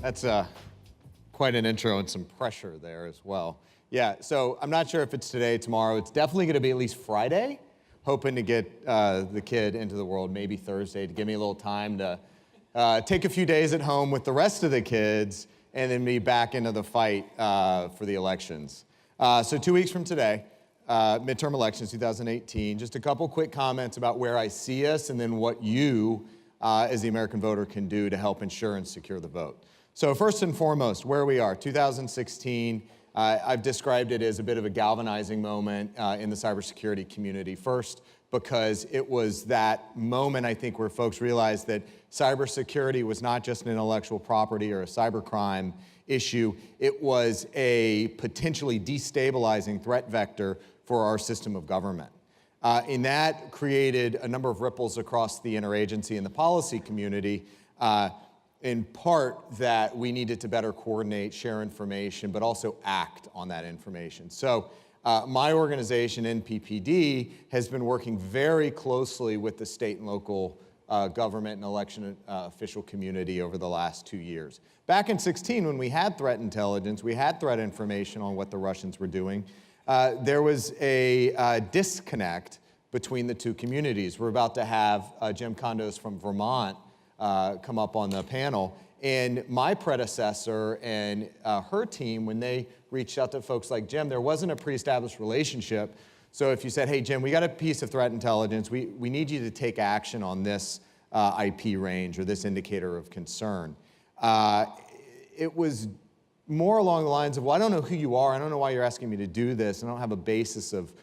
That's quite an intro and some pressure there as well. Yeah, so I'm not sure if it's today, tomorrow. It's definitely going to be at least Friday. Hoping to get the kid into the world, maybe Thursday, to give me a little time to take a few days at home with the rest of the kids and then be back into the fight for the elections. So 2 weeks from today, midterm elections 2018. Just a couple quick comments about where I see us and then what you as the American voter can do to help ensure and secure the vote. So first and foremost, where we are, 2016, I've described it as a bit of a galvanizing moment in the cybersecurity community. First, because it was that moment, I think, where folks realized that cybersecurity was not just an intellectual property or a cybercrime issue. It was a potentially destabilizing threat vector for our system of government. And that created a number of ripples across the interagency and the policy community, in part that we needed to better coordinate, share information, but also act on that information. So my organization, NPPD, has been working very closely with the state and local government and election official community over the last 2 years. Back in 2016, when we had threat intelligence, we had threat information on what the Russians were doing, there was a disconnect between the two communities. We're about to have Jim Condos from Vermont come up on the panel. And my predecessor and her team, when they reached out to folks like Jim, there wasn't a pre-established relationship. So if you said, hey, Jim, we got a piece of threat intelligence, we need you to take action on this IP range or this indicator of concern. It was more along the lines of, well, I don't know who you are, I don't know why you're asking me to do this, I don't have a basis of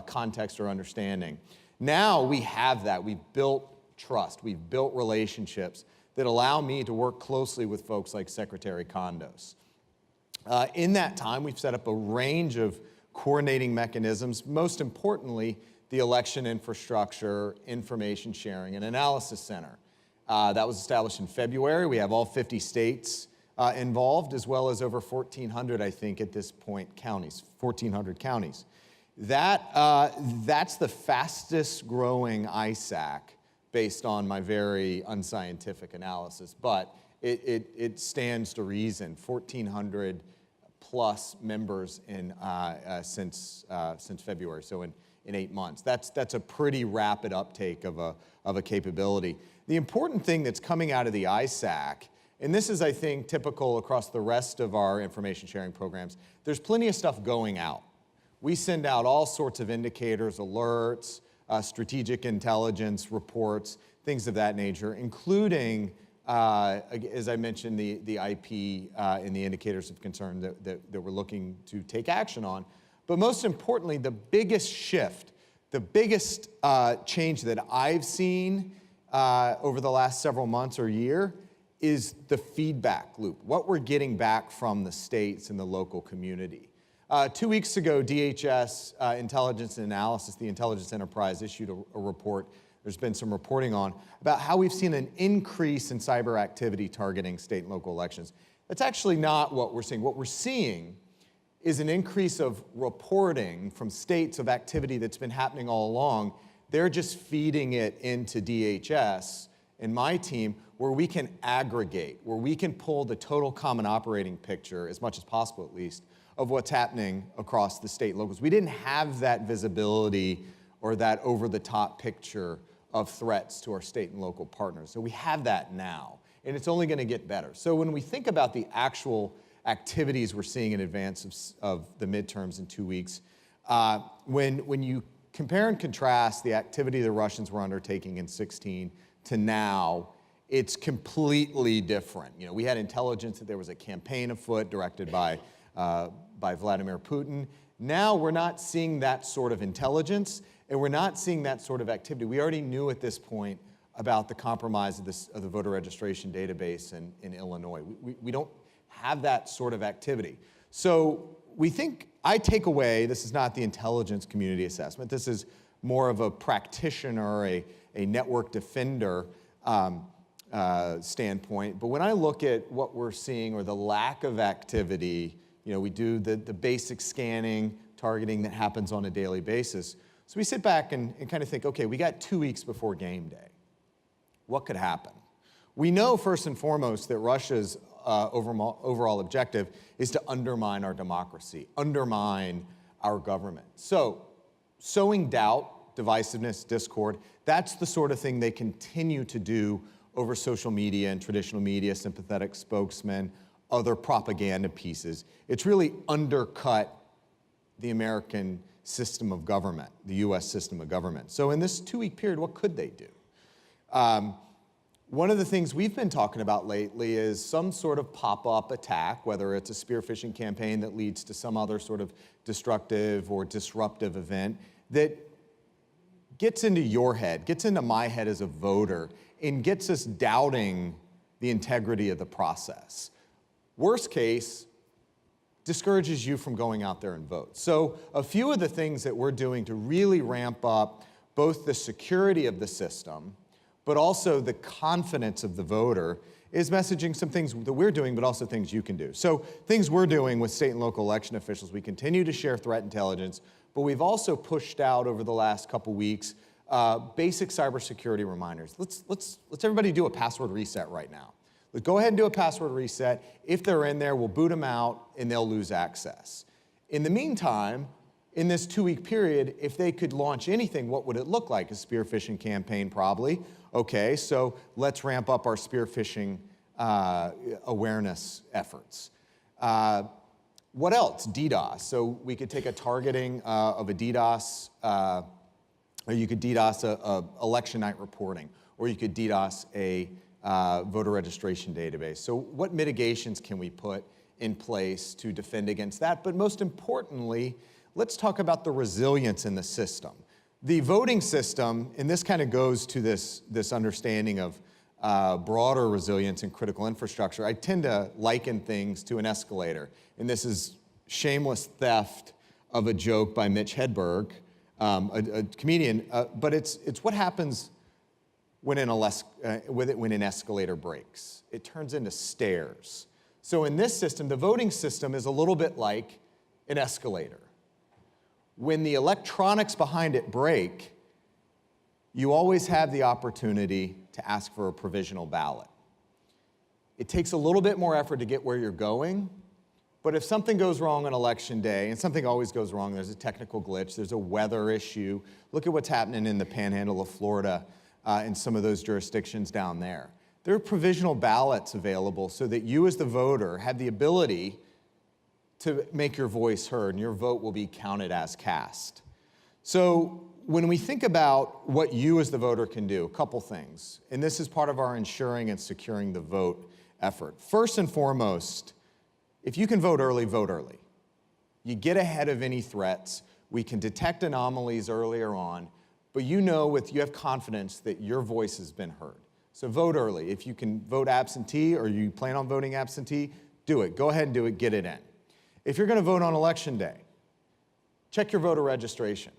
context or understanding. Now we have that. We've built trust, we've built relationships that allow me to work closely with folks like Secretary Condos. In that time, we've set up a range of coordinating mechanisms, most importantly, the Election Infrastructure Information Sharing and Analysis Center. That was established in February. We have all 50 states involved, as well as over 1,400, I think, at this point, counties, 1,400 counties. That's the fastest growing ISAC based on my very unscientific analysis, but it stands to reason. 1,400 plus members since February, so in 8 months. That's a pretty rapid uptake of a capability. The important thing that's coming out of the ISAC, and this is, I think, typical across the rest of our information sharing programs, there's plenty of stuff going out. We send out all sorts of indicators, alerts, strategic intelligence reports, things of that nature, including, as I mentioned, the IP and the indicators of concern that we're looking to take action on. But most importantly, the biggest shift, the biggest change that I've seen over the last several months or year is the feedback loop, what we're getting back from the states and the local community. 2 weeks ago, DHS Intelligence and Analysis, the intelligence enterprise, issued a report, there's been some reporting on, about how we've seen an increase in cyber activity targeting state and local elections. That's actually not what we're seeing. What we're seeing is an increase of reporting from states of activity that's been happening all along. They're just feeding it into DHS and my team, where we can aggregate, where we can pull the total common operating picture, as much as possible at least, of what's happening across the state locals. We didn't have that visibility or that over-the-top picture of threats to our state and local partners. So we have that now, and it's only going to get better. So when we think about the actual activities we're seeing in advance of the midterms in 2 weeks, when you compare and contrast the activity the Russians were undertaking in 2016 to now, it's completely different. You know, we had intelligence that there was a campaign afoot directed by Vladimir Putin. Now we're not seeing that sort of intelligence, and we're not seeing that sort of activity. We already knew at this point about the compromise of the voter registration database in Illinois. We don't have that sort of activity. So we think, I take away, this is not the intelligence community assessment, this is more of a practitioner, a network defender standpoint. But when I look at what we're seeing or the lack of activity, you know, we do the basic scanning, targeting that happens on a daily basis. So we sit back and kind of think, okay, we got 2 weeks before game day. What could happen? We know first and foremost that Russia's overall objective is to undermine our democracy, undermine our government. So, sowing doubt, divisiveness, discord, that's the sort of thing they continue to do over social media and traditional media, sympathetic spokesmen, other propaganda pieces. It's really undercut the American system of government, the US system of government. So in this 2-week period, what could they do? One of the things we've been talking about lately is some sort of pop-up attack, whether it's a spear phishing campaign that leads to some other sort of destructive or disruptive event that gets into your head, gets into my head as a voter, and gets us doubting the integrity of the process. Worst case, discourages you from going out there and vote. So a few of the things that we're doing to really ramp up both the security of the system, but also the confidence of the voter, is messaging some things that we're doing, but also things you can do. So things we're doing with state and local election officials, we continue to share threat intelligence, but we've also pushed out over the last couple weeks basic cybersecurity reminders. Let's everybody do a password reset right now. Go ahead and do a password reset. If they're in there, we'll boot them out and they'll lose access. In the meantime, in this 2-week period, if they could launch anything, what would it look like? A spear phishing campaign, probably. Okay, so let's ramp up our spear phishing awareness efforts. What else? DDoS. So we could take a targeting of a DDoS, or you could DDoS a election night reporting, or you could DDoS a voter registration database. So what mitigations can we put in place to defend against that? But most importantly, let's talk about the resilience in the system. The voting system, and this kind of goes to this understanding of broader resilience in critical infrastructure. I tend to liken things to an escalator, and this is shameless theft of a joke by Mitch Hedberg, a comedian, but it's what happens when an escalator breaks. It turns into stairs. So in this system, the voting system is a little bit like an escalator. When the electronics behind it break, you always have the opportunity to ask for a provisional ballot. It takes a little bit more effort to get where you're going, but if something goes wrong on election day, and something always goes wrong, there's a technical glitch, there's a weather issue. Look at what's happening in the panhandle of Florida and some of those jurisdictions down there. There are provisional ballots available so that you as the voter have the ability to make your voice heard, and your vote will be counted as cast. So when we think about what you as the voter can do, a couple things, and this is part of our ensuring and securing the vote effort. First and foremost, if you can vote early, vote early. You get ahead of any threats. We can detect anomalies earlier on, but you have confidence that your voice has been heard. So vote early. If you can vote absentee or you plan on voting absentee, do it. Go ahead and do it, get it in. If you're going to vote on election day, check your voter registration.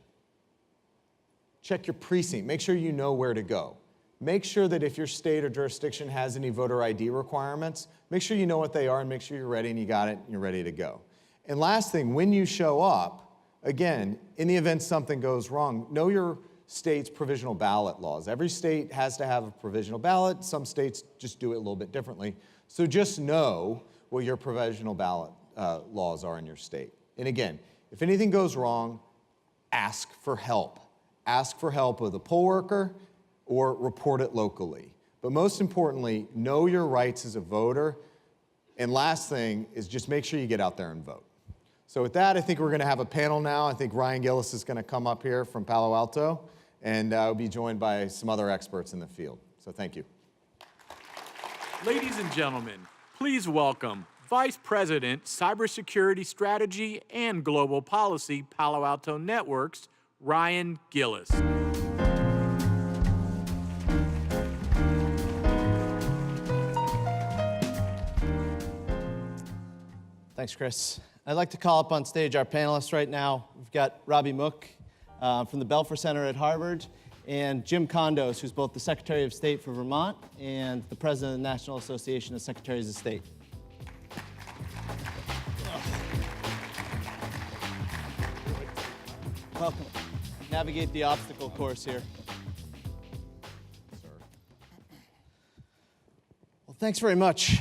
Check your precinct. Make sure you know where to go. Make sure that if your state or jurisdiction has any voter ID requirements, make sure you know what they are and make sure you're ready and you got it and you're ready to go. And last thing, when you show up, again, in the event something goes wrong, know your state's provisional ballot laws. Every state has to have a provisional ballot. Some states just do it a little bit differently. So just know what your provisional ballot laws are in your state. And again, if anything goes wrong, ask for help. Ask for help with a poll worker or report it locally. But most importantly, know your rights as a voter. And last thing is just make sure you get out there and vote. So with that, I think we're going to have a panel now. I think Ryan Gillis is going to come up here from Palo Alto, and I'll be joined by some other experts in the field. So thank you. Ladies and gentlemen, please welcome Vice President, Cybersecurity Strategy and Global Policy, Palo Alto Networks, Ryan Gillis. Thanks, Chris. I'd like to call up on stage our panelists right now. We've got Robby Mook from the Belfer Center at Harvard, and Jim Condos, who's both the Secretary of State for Vermont and the President of the National Association of Secretaries of State. Welcome. Navigate the obstacle course here. Thanks very much.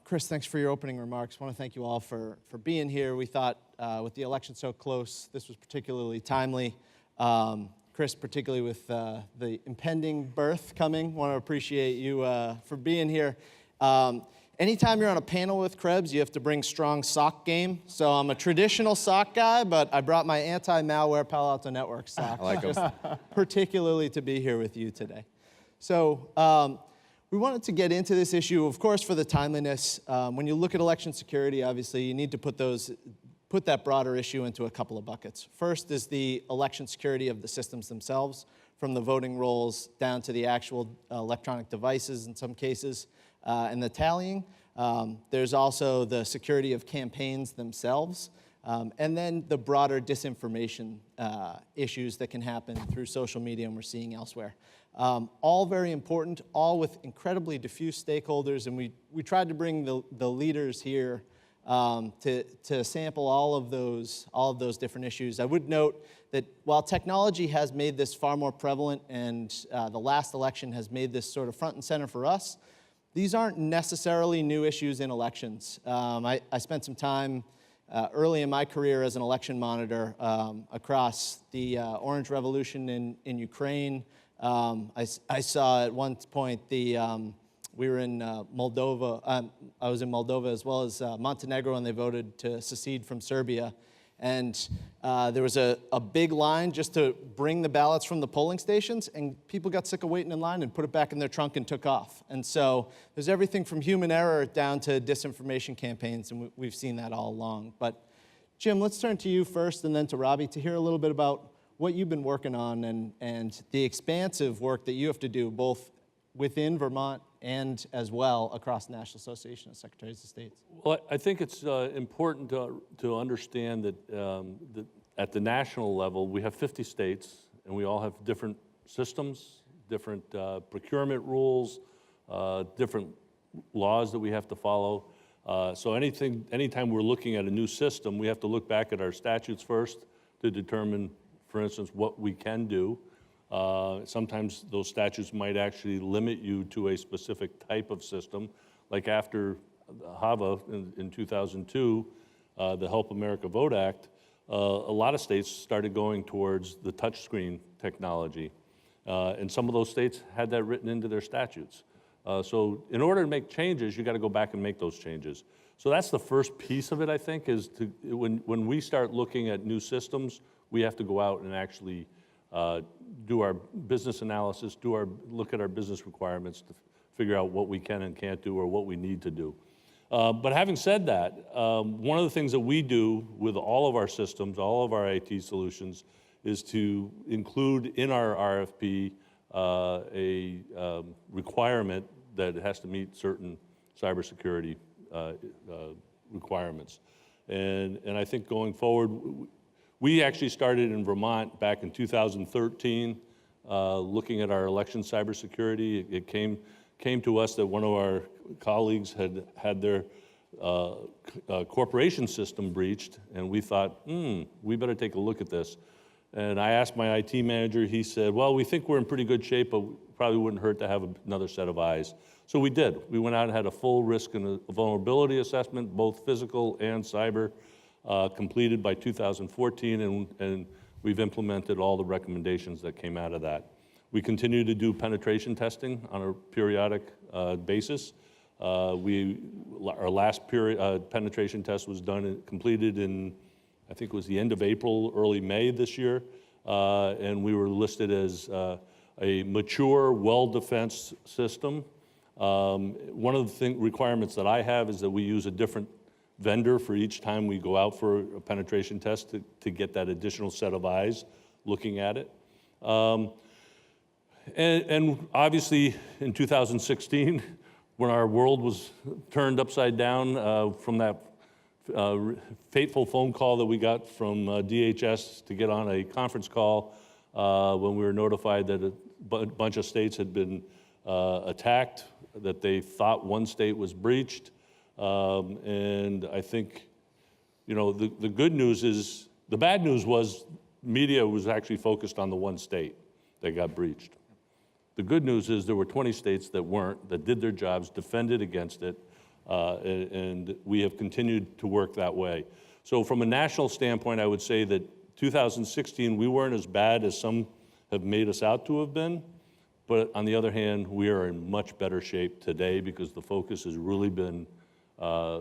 Chris, thanks for your opening remarks. I want to thank you all for being here. We thought with the election so close, this was particularly timely. Chris, particularly with the impending birth coming, want to appreciate you for being here. Anytime you're on a panel with Krebs, you have to bring strong sock game. So I'm a traditional sock guy, but I brought my anti-malware Palo Alto Network socks. I like 'em. Just particularly to be here with you today. So we wanted to get into this issue, of course, for the timeliness. When you look at election security, obviously, you need to put that broader issue into a couple of buckets. First is the election security of the systems themselves, from the voting rolls down to the actual electronic devices in some cases, and the tallying. There's also the security of campaigns themselves, and then the broader disinformation issues that can happen through social media and we're seeing elsewhere. All very important, all with incredibly diffuse stakeholders, and we tried to bring the leaders here to sample all of those different issues. I would note that while technology has made this far more prevalent and the last election has made this sort of front and center for us, these aren't necessarily new issues in elections. I spent some time early in my career as an election monitor across the Orange Revolution in Ukraine. I saw at one point we were in Moldova. I was in Moldova as well as Montenegro, and they voted to secede from Serbia. And there was a big line just to bring the ballots from the polling stations, and people got sick of waiting in line and put it back in their trunk and took off. And so there's everything from human error down to disinformation campaigns, and we've seen that all along. But Jim, let's turn to you first and then to Robby to hear a little bit about what you've been working on and the expansive work that you have to do both within Vermont and as well across the National Association of Secretaries of State. Well, I think it's important to understand that at the national level, we have 50 states, and we all have different systems, different procurement rules, different laws that we have to follow. So anytime we're looking at a new system, we have to look back at our statutes first to determine, for instance, what we can do. Sometimes those statutes might actually limit you to a specific type of system. Like after HAVA in 2002, the Help America Vote Act, a lot of states started going towards the touchscreen technology. And some of those states had that written into their statutes. So in order to make changes, you got to go back and make those changes. So that's the first piece of it, I think, is when we start looking at new systems, we have to go out and actually do our business analysis, look at our business requirements to figure out what we can and can't do or what we need to do. But having said that, one of the things that we do with all of our systems, all of our IT solutions, is to include in our RFP a requirement that it has to meet certain cybersecurity requirements. And I think going forward, we actually started in Vermont back in 2013, looking at our election cybersecurity. It came to us that one of our colleagues had their corporation system breached, and we thought, we better take a look at this. And I asked my IT manager, he said, well, we think we're in pretty good shape, but probably wouldn't hurt to have another set of eyes. So we did. We went out and had a full risk and a vulnerability assessment, both physical and cyber, completed by 2014, and we've implemented all the recommendations that came out of that. We continue to do penetration testing on a periodic basis. Our last penetration test was completed in, I think it was the end of April, early May this year, and we were listed as a mature, well-defensed system. One of the requirements that I have is that we use a different vendor for each time we go out for a penetration test to get that additional set of eyes looking at it. And obviously in 2016, when our world was turned upside down from that fateful phone call that we got from DHS to get on a conference call when we were notified that a bunch of states had been attacked, that they thought one state was breached. And I think, the good news is, the bad news was media was actually focused on the one state that got breached. The good news is there were 20 states that weren't, that did their jobs, defended against it, and we have continued to work that way. So from a national standpoint, I would say that 2016, we weren't as bad as some have made us out to have been, but on the other hand, we are in much better shape today because the focus has really been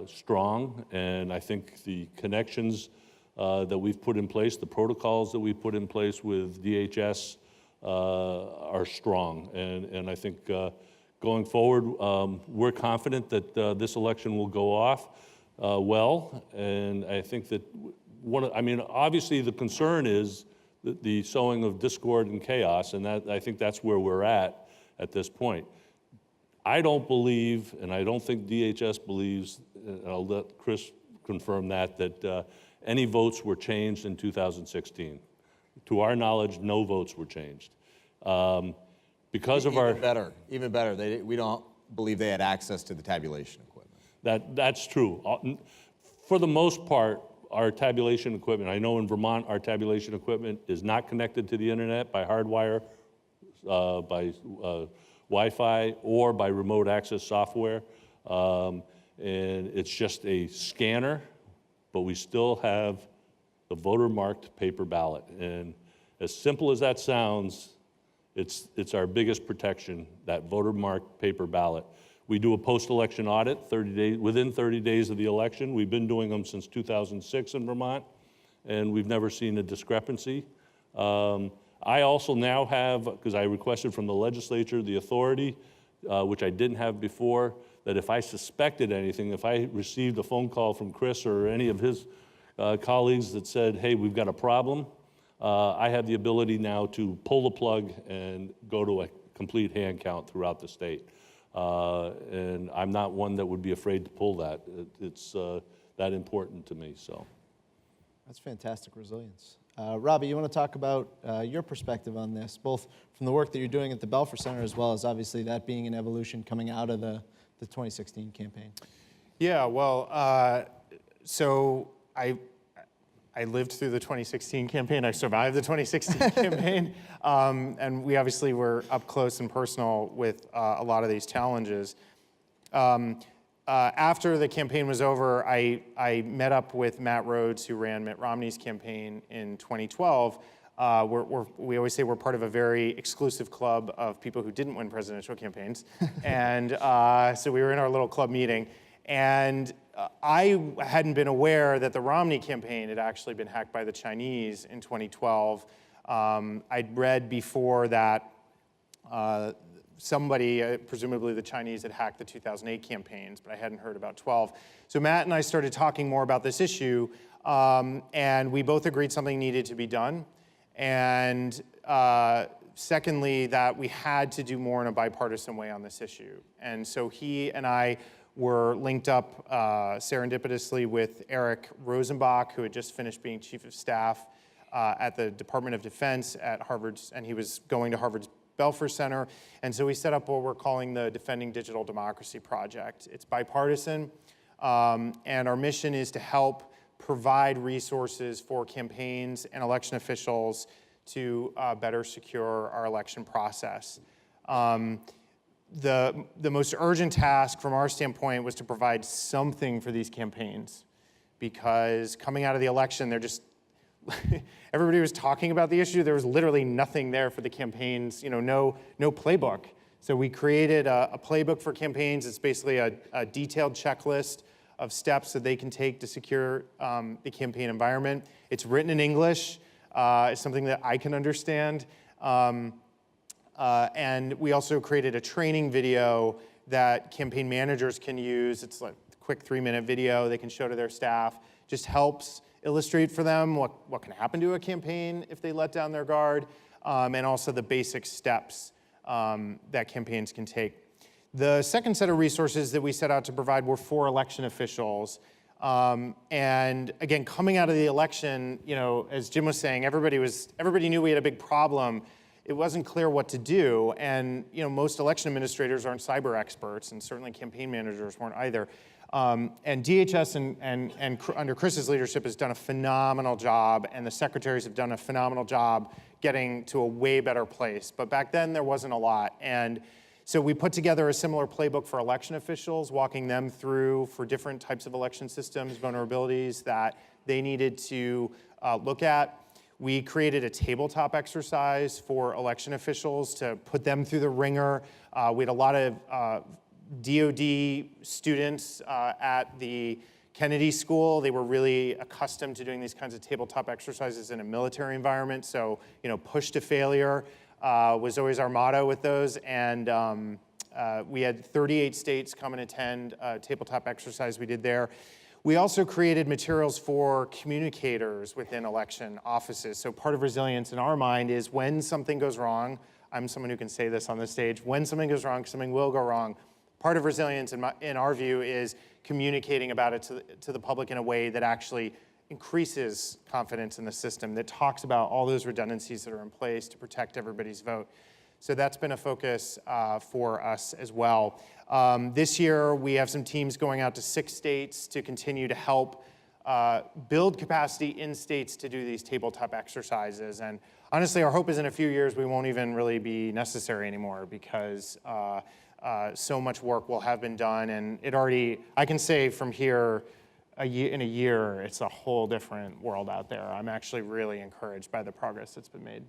strong, and I think the connections that we've put in place, the protocols that we've put in place with DHS are strong, and I think going forward, we're confident that this election will go off well, and I think that obviously the concern is the sowing of discord and chaos, and I think that's where we're at this point. I don't believe, and I don't think DHS believes, and I'll let Chris confirm that any votes were changed in 2016. To our knowledge, no votes were changed. Because of Even better, we don't believe they had access to the tabulation equipment. That's true. For the most part, our tabulation equipment, I know in Vermont, our tabulation equipment is not connected to the internet by hardwire, by Wi-Fi, or by remote access software. And it's just a scanner, but we still have the voter-marked paper ballot. And as simple as that sounds, it's our biggest protection, that voter-marked paper ballot. We do a post-election audit within 30 days of the election. We've been doing them since 2006 in Vermont, and we've never seen a discrepancy. I also now have, because I requested from the legislature, the authority, which I didn't have before, that if I suspected anything, if I received a phone call from Chris or any of his colleagues that said, hey, we've got a problem, I have the ability now to pull the plug and go to a complete hand count throughout the state. And I'm not one that would be afraid to pull that. It's that important to me, so. That's fantastic resilience. Robby, you want to talk about your perspective on this, both from the work that you're doing at the Belfer Center, as well as obviously that being an evolution coming out of the 2016 campaign? Yeah, well, so I lived through the 2016 campaign. I survived the 2016 campaign. And we obviously were up close and personal with a lot of these challenges. After the campaign was over, I met up with Matt Rhodes, who ran Mitt Romney's campaign in 2012. We always say we're part of a very exclusive club of people who didn't win presidential campaigns. And so we were in our little club meeting. And I hadn't been aware that the Romney campaign had actually been hacked by the Chinese in 2012. I'd read before that somebody, presumably the Chinese, had hacked the 2008 campaigns, but I hadn't heard about 12. So Matt and I started talking more about this issue, and we both agreed something needed to be done. And secondly, that we had to do more in a bipartisan way on this issue. And so he and I were linked up serendipitously with Eric Rosenbach, who had just finished being chief of staff at the Department of Defense at Harvard's, and he was going to Harvard's Belfer Center. And so we set up what we're calling the Defending Digital Democracy Project. It's bipartisan, and our mission is to help provide resources for campaigns and election officials to better secure our election process. The most urgent task from our standpoint was to provide something for these campaigns, because coming out of the election, they're just, everybody was talking about the issue. There was literally nothing there for the campaigns, no playbook. So we created a playbook for campaigns. It's basically a detailed checklist of steps that they can take to secure the campaign environment. It's written in English. It's something that I can understand. And we also created a training video that campaign managers can use. It's like a quick 3-minute video they can show to their staff. Just helps illustrate for them what can happen to a campaign if they let down their guard, and also the basic steps that campaigns can take. The second set of resources that we set out to provide were for election officials. And again, coming out of the election, as Jim was saying, everybody knew we had a big problem. It wasn't clear what to do, and most election administrators aren't cyber experts, and certainly campaign managers weren't either. And DHS and under Chris's leadership has done a phenomenal job, and the secretaries have done a phenomenal job getting to a way better place. But back then, there wasn't a lot. And so we put together a similar playbook for election officials, walking them through for different types of election systems, vulnerabilities that they needed to look at. We created a tabletop exercise for election officials to put them through the ringer. We had a lot of DoD students at the Kennedy School. They were really accustomed to doing these kinds of tabletop exercises in a military environment. So, push to failure was always our motto with those. And we had 38 states come and attend a tabletop exercise we did there. We also created materials for communicators within election offices. So part of resilience in our mind is when something goes wrong, I'm someone who can say this on the stage, when something goes wrong, something will go wrong. Part of resilience in our view is communicating about it to the public in a way that actually increases confidence in the system, that talks about all those redundancies that are in place to protect everybody's vote. So that's been a focus for us as well. This year, we have some teams going out to 6 states to continue to help build capacity in states to do these tabletop exercises. And honestly, our hope is in a few years, we won't even really be necessary anymore because so much work will have been done. And it already, I can say from here, in a year, it's a whole different world out there. I'm actually really encouraged by the progress that's been made.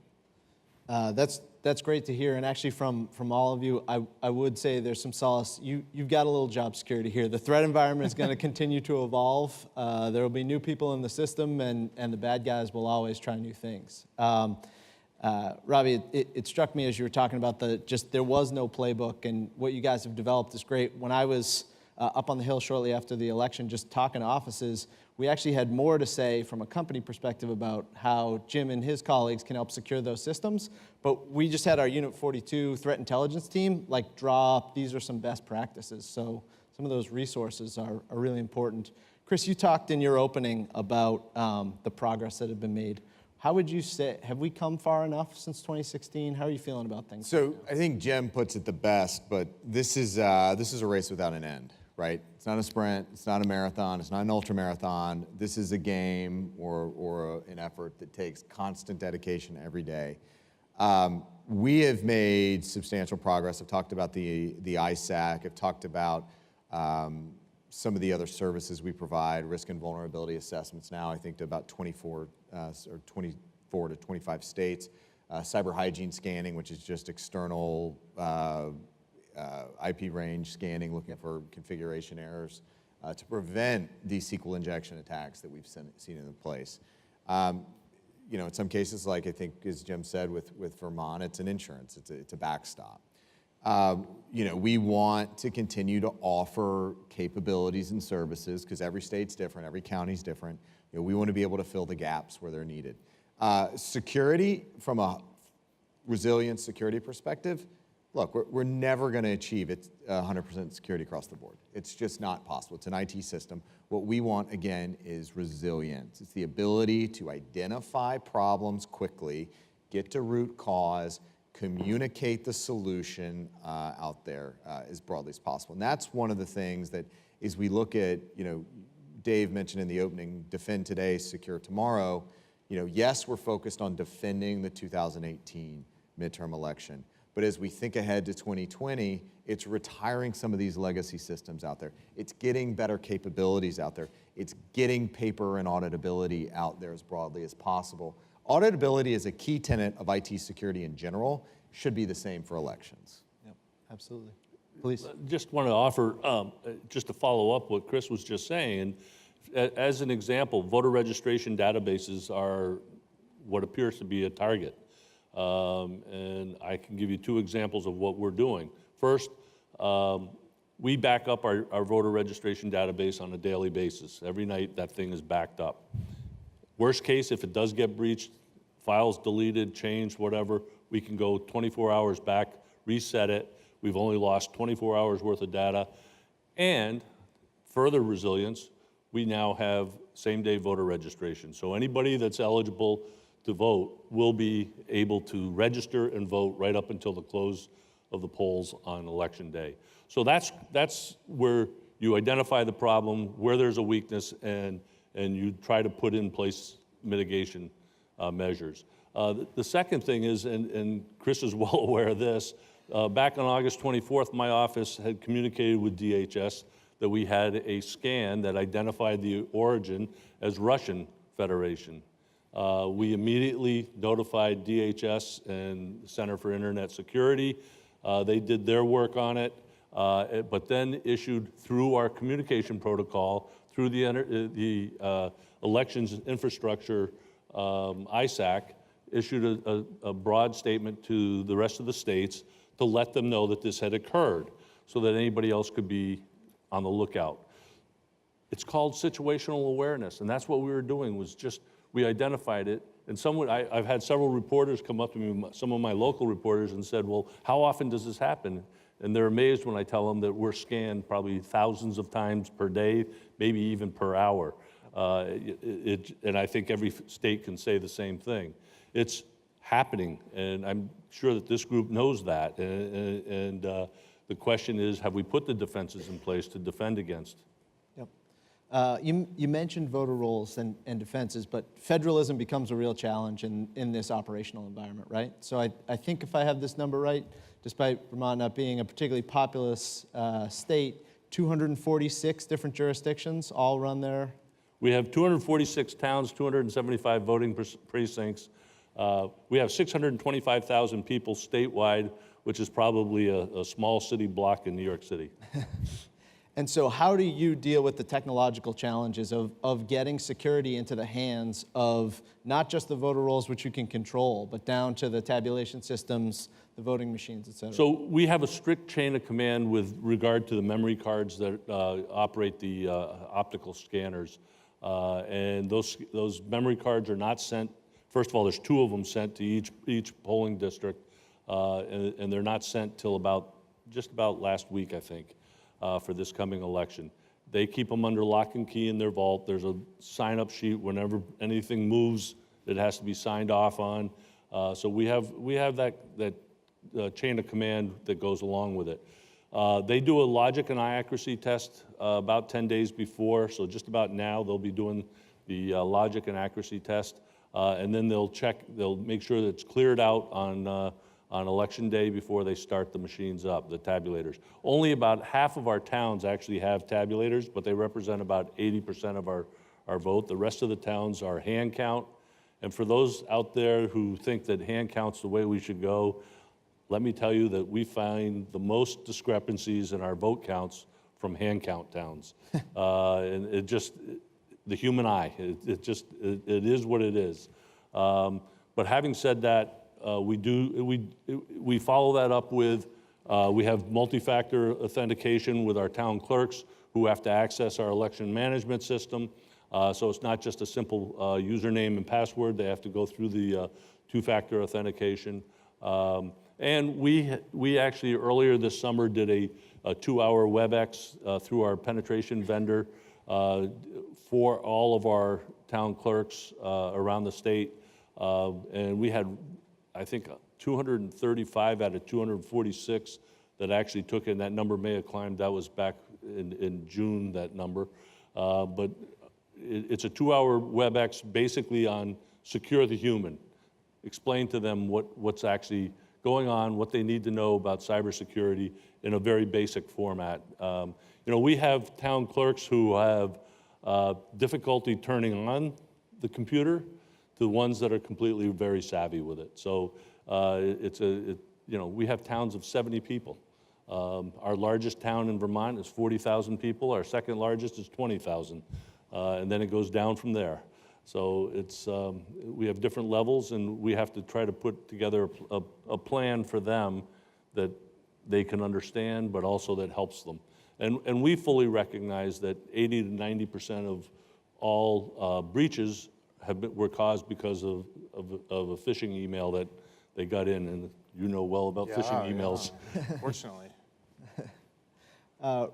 That's great to hear, and actually from all of you, I would say there's some solace. You've got a little job security here. The threat environment is going to continue to evolve. There will be new people in the system, and the bad guys will always try new things. Robby, it struck me as you were talking about there was no playbook, and what you guys have developed is great. When I was up on the Hill shortly after the election, just talking to offices, we actually had more to say from a company perspective about how Jim and his colleagues can help secure those systems. But we just had our Unit 42 threat intelligence team draw up, these are some best practices. So some of those resources are really important. Chris, you talked in your opening about the progress that had been made. How would you say, have we come far enough since 2016? How are you feeling about things? So I think Jim puts it the best, but this is a race without an end. Right? It's not a sprint, it's not a marathon, it's not an ultra marathon. This is a game or an effort that takes constant dedication every day. We have made substantial progress. I've talked about the ISAC, I've talked about some of the other services we provide, risk and vulnerability assessments now, I think to about 24 to 25 states. Cyber hygiene scanning, which is just external IP range scanning, looking for configuration errors to prevent these SQL injection attacks that we've seen in place. In some cases, like I think as Jim said with Vermont, it's an insurance, it's a backstop. We want to continue to offer capabilities and services because every state's different, every county's different. We want to be able to fill the gaps where they're needed. Security, from a resilience security perspective, look, we're never going to achieve 100% security across the board. It's just not possible. It's an IT system. What we want, again, is resilience. It's the ability to identify problems quickly, get to root cause, communicate the solution out there as broadly as possible. And that's one of the things that, as we look at, Dave mentioned in the opening, defend today, secure tomorrow. Yes, we're focused on defending the 2018 midterm election. But as we think ahead to 2020, it's retiring some of these legacy systems out there. It's getting better capabilities out there. It's getting paper and auditability out there as broadly as possible. Auditability is a key tenet of IT security in general, should be the same for elections. Yep, absolutely. Please. Just want to offer, just to follow up what Chris was just saying, and as an example, voter registration databases are what appears to be a target. And I can give you 2 examples of what we're doing. First, we back up our voter registration database on a daily basis. Every night that thing is backed up. Worst case, if it does get breached, files deleted, changed, whatever, we can go 24 hours back, reset it. We've only lost 24 hours worth of data. And further resilience, we now have same-day voter registration. So anybody that's eligible to vote will be able to register and vote right up until the close of the polls on election day. So that's where you identify the problem, where there's a weakness, and you try to put in place mitigation measures. The second thing is, and Chris is well aware of this, back on August 24th, my office had communicated with DHS that we had a scan that identified the origin as Russian Federation. We immediately notified DHS and the Center for Internet Security. They did their work on it, but then issued through our communication protocol, through the Elections Infrastructure ISAC, issued a broad statement to the rest of the states to let them know that this had occurred so that anybody else could be on the lookout. It's called situational awareness, and that's what we were doing, was just, we identified it. And I've had several reporters come up to me, some of my local reporters, and said, well, how often does this happen? And they're amazed when I tell them that we're scanned probably thousands of times per day, maybe even per hour. And I think every state can say the same thing. It's happening, and I'm sure that this group knows that. And the question is, have we put the defenses in place to defend against? Yep. You mentioned voter rolls and defenses, but federalism becomes a real challenge in this operational environment, right? So I think if I have this number right, despite Vermont not being a particularly populous state, 246 different jurisdictions all run there. We have 246 towns, 275 voting precincts. We have 625,000 people statewide, which is probably a small city block in New York City. And so how do you deal with the technological challenges of getting security into the hands of not just the voter rolls, which you can control, but down to the tabulation systems, the voting machines, et cetera? So we have a strict chain of command with regard to the memory cards that operate the optical scanners. And those memory cards are not sent. First of all, there's 2 of them sent to each polling district, and they're not sent till just about last week, I think, for this coming election. They keep them under lock and key in their vault. There's a sign-up sheet. Whenever anything moves, it has to be signed off on. So we have that chain of command that goes along with it. They do a logic and accuracy test about 10 days before, so just about now they'll be doing the logic and accuracy test, and then they'll make sure that it's cleared out on election day before they start the machines up, the tabulators. Only about half of our towns actually have tabulators, but they represent about 80% of our vote. The rest of the towns are hand count, and for those out there who think that hand count's the way we should go, let me tell you that we find the most discrepancies in our vote counts from hand count towns. And the human eye, it is what it is. But having said that, we follow that up with, we have multi-factor authentication with our town clerks who have to access our election management system. So it's not just a simple username and password, they have to go through the 2-factor authentication. And we actually earlier this summer did a 2-hour WebEx through our penetration vendor for all of our town clerks around the state. And we had, I think, 235 out of 246 that actually took it, and that number may have climbed. That was back in June, that number. But it's a 2-hour WebEx basically on secure the human. Explain to them what's actually going on, what they need to know about cybersecurity in a very basic format. We have town clerks who have difficulty turning on the computer to the ones that are completely very savvy with it. So we have towns of 70 people. Our largest town in Vermont is 40,000 people. Our second largest is 20,000. And then it goes down from there. So we have different levels, and we have to try to put together a plan for them that they can understand, but also that helps them. And we fully recognize that 80 to 90% of all breaches were caused because of a phishing email that they got in, and you know well about phishing emails. Yeah. Fortunately.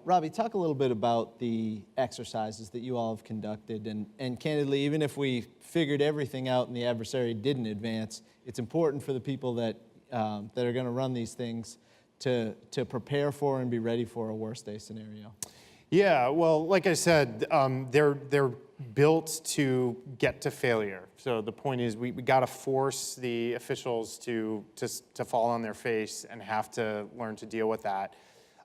Robby, talk a little bit about the exercises that you all have conducted, and candidly, even if we figured everything out and the adversary didn't advance, it's important for the people that are going to run these things to prepare for and be ready for a worst-case scenario. Yeah, well, like I said, they're built to get to failure. So the point is, we got to force the officials to fall on their face and have to learn to deal with that.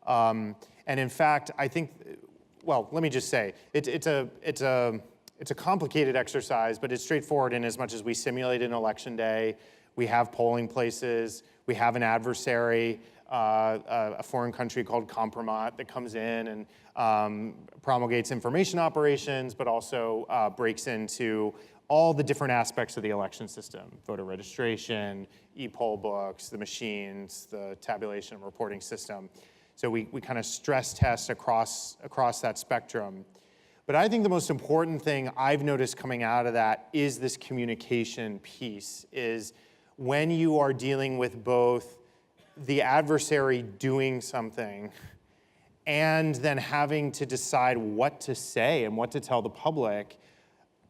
And in fact, I think, well, let me just say, it's a complicated exercise, but it's straightforward in as much as we simulate an election day, we have polling places, we have an adversary, a foreign country called Compromat that comes in and promulgates information operations, but also breaks into all the different aspects of the election system: voter registration, e-poll books, the machines, the tabulation and reporting system. So we kind of stress test across that spectrum. But I think the most important thing I've noticed coming out of that is this communication piece, is when you are dealing with both the adversary doing something and then having to decide what to say and what to tell the public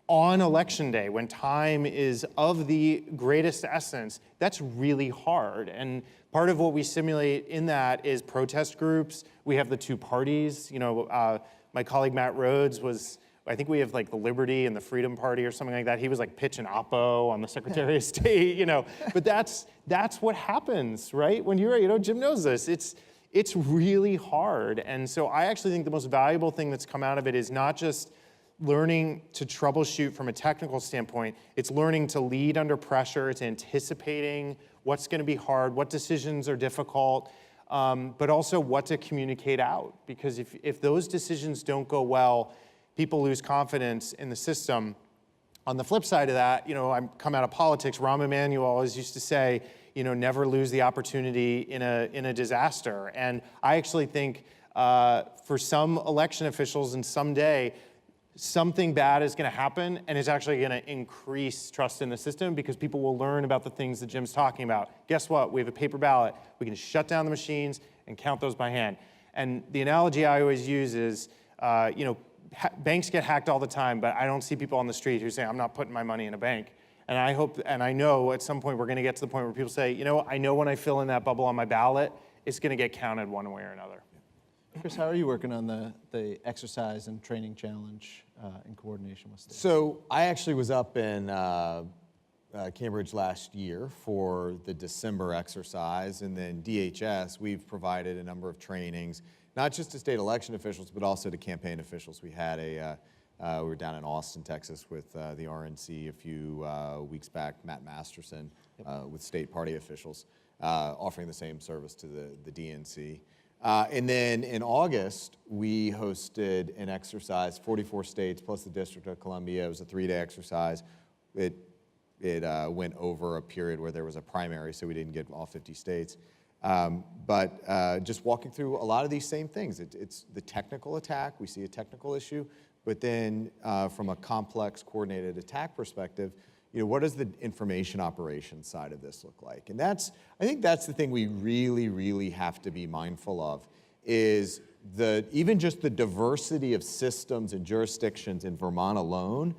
on election day, when time is of the greatest essence, that's really hard. And part of what we simulate in that is protest groups. We have the two parties. You know, my colleague Matt Rhodes was, I think we have like the Liberty and the Freedom Party or something like that. He was like pitching oppo on the Secretary of State, you know. But that's what happens, right? When you're, you know, Jim knows this. It's really hard. And so I actually think the most valuable thing that's come out of it is not just learning to troubleshoot from a technical standpoint, it's learning to lead under pressure, it's anticipating what's going to be hard, what decisions are difficult, but also what to communicate out. Because if those decisions don't go well, people lose confidence in the system. On the flip side of that, you know, I'm come out of politics. Rahm Emanuel always used to say, you know, never lose the opportunity in a disaster. And I actually think for some election officials, and someday something bad is going to happen, and it's actually going to increase trust in the system because people will learn about the things that Jim's talking about. Guess what? We have a paper ballot. We can shut down the machines and count those by hand. And the analogy I always use is, you know, banks get hacked all the time, but I don't see people on the street who say, I'm not putting my money in a bank. And I hope, and I know at some point we're going to get to the point where people say, you know, I know when I fill in that bubble on my ballot, it's going to get counted one way or another. Chris, how are you working on the exercise and training challenge in coordination with states? So I actually was up in Cambridge last year for the December exercise, and then DHS, we've provided a number of trainings, not just to state election officials, but also to campaign officials. We had we were down in Austin, Texas with the RNC a few weeks back, Matt Masterson, with state party officials, offering the same service to the DNC. And then in August, we hosted an exercise, 44 states plus the District of Columbia. It was a 3-day exercise. It went over a period where there was a primary, so we didn't get all 50 states. But just walking through a lot of these same things. It's the technical attack. We see a technical issue. But then from a complex coordinated attack perspective, you know, what does the information operations side of this look like? And I think that's the thing we really, really have to be mindful of, is even just the diversity of systems and jurisdictions in Vermont alone.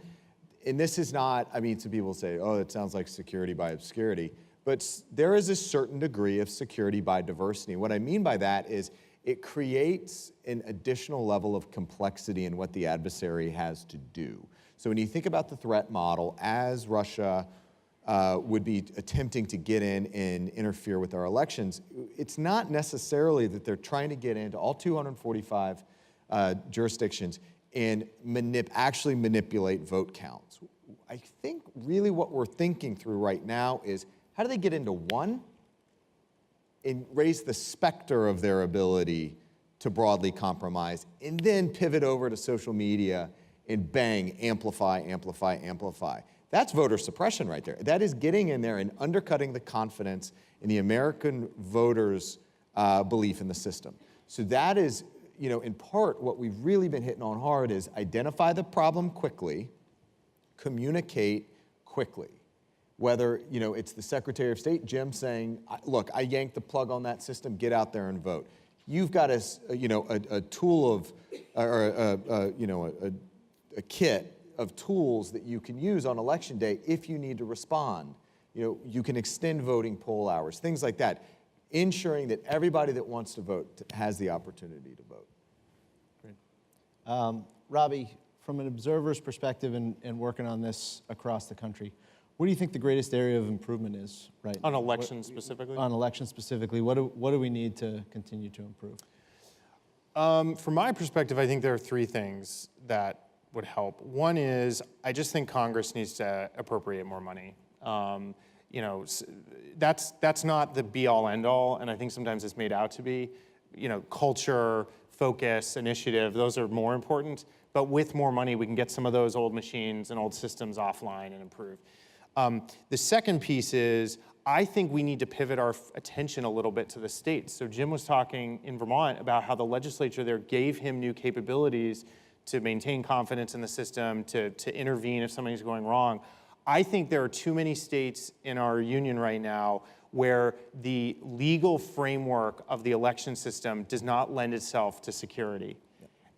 And this is not, I mean, some people say, oh, it sounds like security by obscurity, but there is a certain degree of security by diversity. And what I mean by that is it creates an additional level of complexity in what the adversary has to do. So when you think about the threat model, as Russia would be attempting to get in and interfere with our elections, it's not necessarily that they're trying to get into all 245 jurisdictions and actually manipulate vote counts. I think really what we're thinking through right now is, how do they get into one and raise the specter of their ability to broadly compromise, and then pivot over to social media and bang, amplify, amplify, amplify. That's voter suppression right there. That is getting in there and undercutting the confidence in the American voters' belief in the system. So that is, you know, in part what we've really been hitting on hard is identify the problem quickly, communicate quickly. Whether, you know, it's the Secretary of State, Jim, saying, look, I yanked the plug on that system, get out there and vote. You've got a tool of, or a kit of tools that you can use on election day if you need to respond. You know, you can extend voting poll hours, things like that, ensuring that everybody that wants to vote has the opportunity to vote. Great. Robby, from an observer's perspective and working on this across the country, what do you think the greatest area of improvement is right now? On elections specifically? On elections specifically, what do we need to continue to improve? From my perspective, I think there are three things that would help. One is, I just think Congress needs to appropriate more money. You know, that's not the be-all, end-all, and I think sometimes it's made out to be. You know, culture, focus, initiative, those are more important. But with more money, we can get some of those old machines and old systems offline and improve. The second piece is, I think we need to pivot our attention a little bit to the states. So Jim was talking in Vermont about how the legislature there gave him new capabilities to maintain confidence in the system, to intervene if something's going wrong. I think there are too many states in our union right now where the legal framework of the election system does not lend itself to security.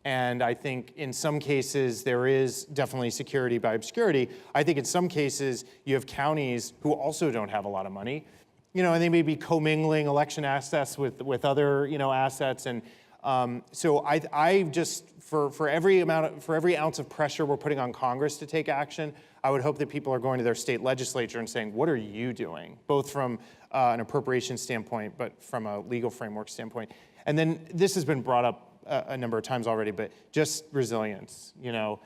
And I think in some cases there is definitely security by obscurity. I think in some cases you have counties who also don't have a lot of money, you know, and they may be commingling election assets with other, you know, assets. And so I just, for every ounce of pressure we're putting on Congress to take action, I would hope that people are going to their state legislature and saying, what are you doing? Both from an appropriation standpoint, but from a legal framework standpoint. And then this has been brought up a number of times already, but just resilience, you know.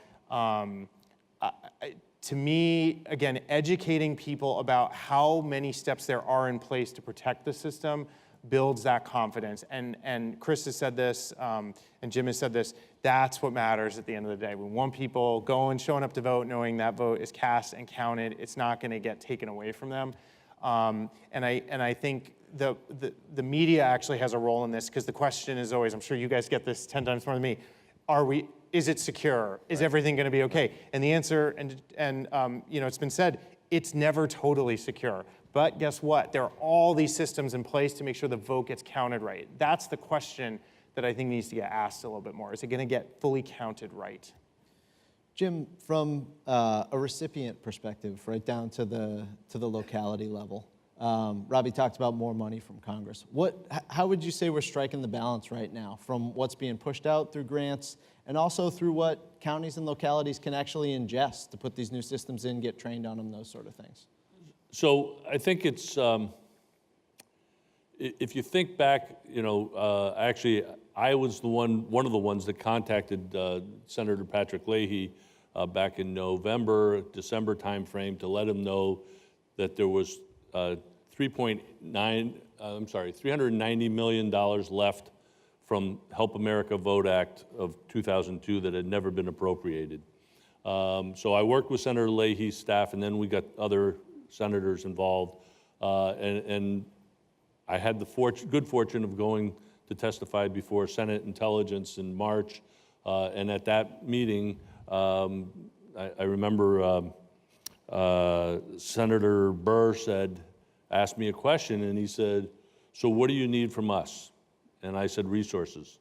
To me, again, educating people about how many steps there are in place to protect the system builds that confidence. And Chris has said this, and Jim has said this, that's what matters at the end of the day. We want people showing up to vote, knowing that vote is cast and counted. It's not gonna get taken away from them. And I think the media actually has a role in this, because the question is always, I'm sure you guys get this 10 times more than me, is it secure? Is everything gonna be okay? And the answer, you know, it's been said, it's never totally secure. But guess what? There are all these systems in place to make sure the vote gets counted right. That's the question that I think needs to get asked a little bit more. Is it gonna get fully counted right? Jim, from a recipient perspective, right down to the locality level, Robby talked about more money from Congress. How would you say we're striking the balance right now from what's being pushed out through grants and also through what counties and localities can actually ingest to put these new systems in, get trained on them, those sort of things? So I think it's, if you think back, you know, actually I was one of the ones that contacted Senator Patrick Leahy back in November, December timeframe to let him know that there was $390 million left from Help America Vote Act of 2002 that had never been appropriated. So I worked with Senator Leahy's staff, and then we got other senators involved, and I had the good fortune of going to testify before Senate Intelligence in March, and at that meeting, I remember Senator Burr asked me a question, and he said, so what do you need from us? And I said, resources.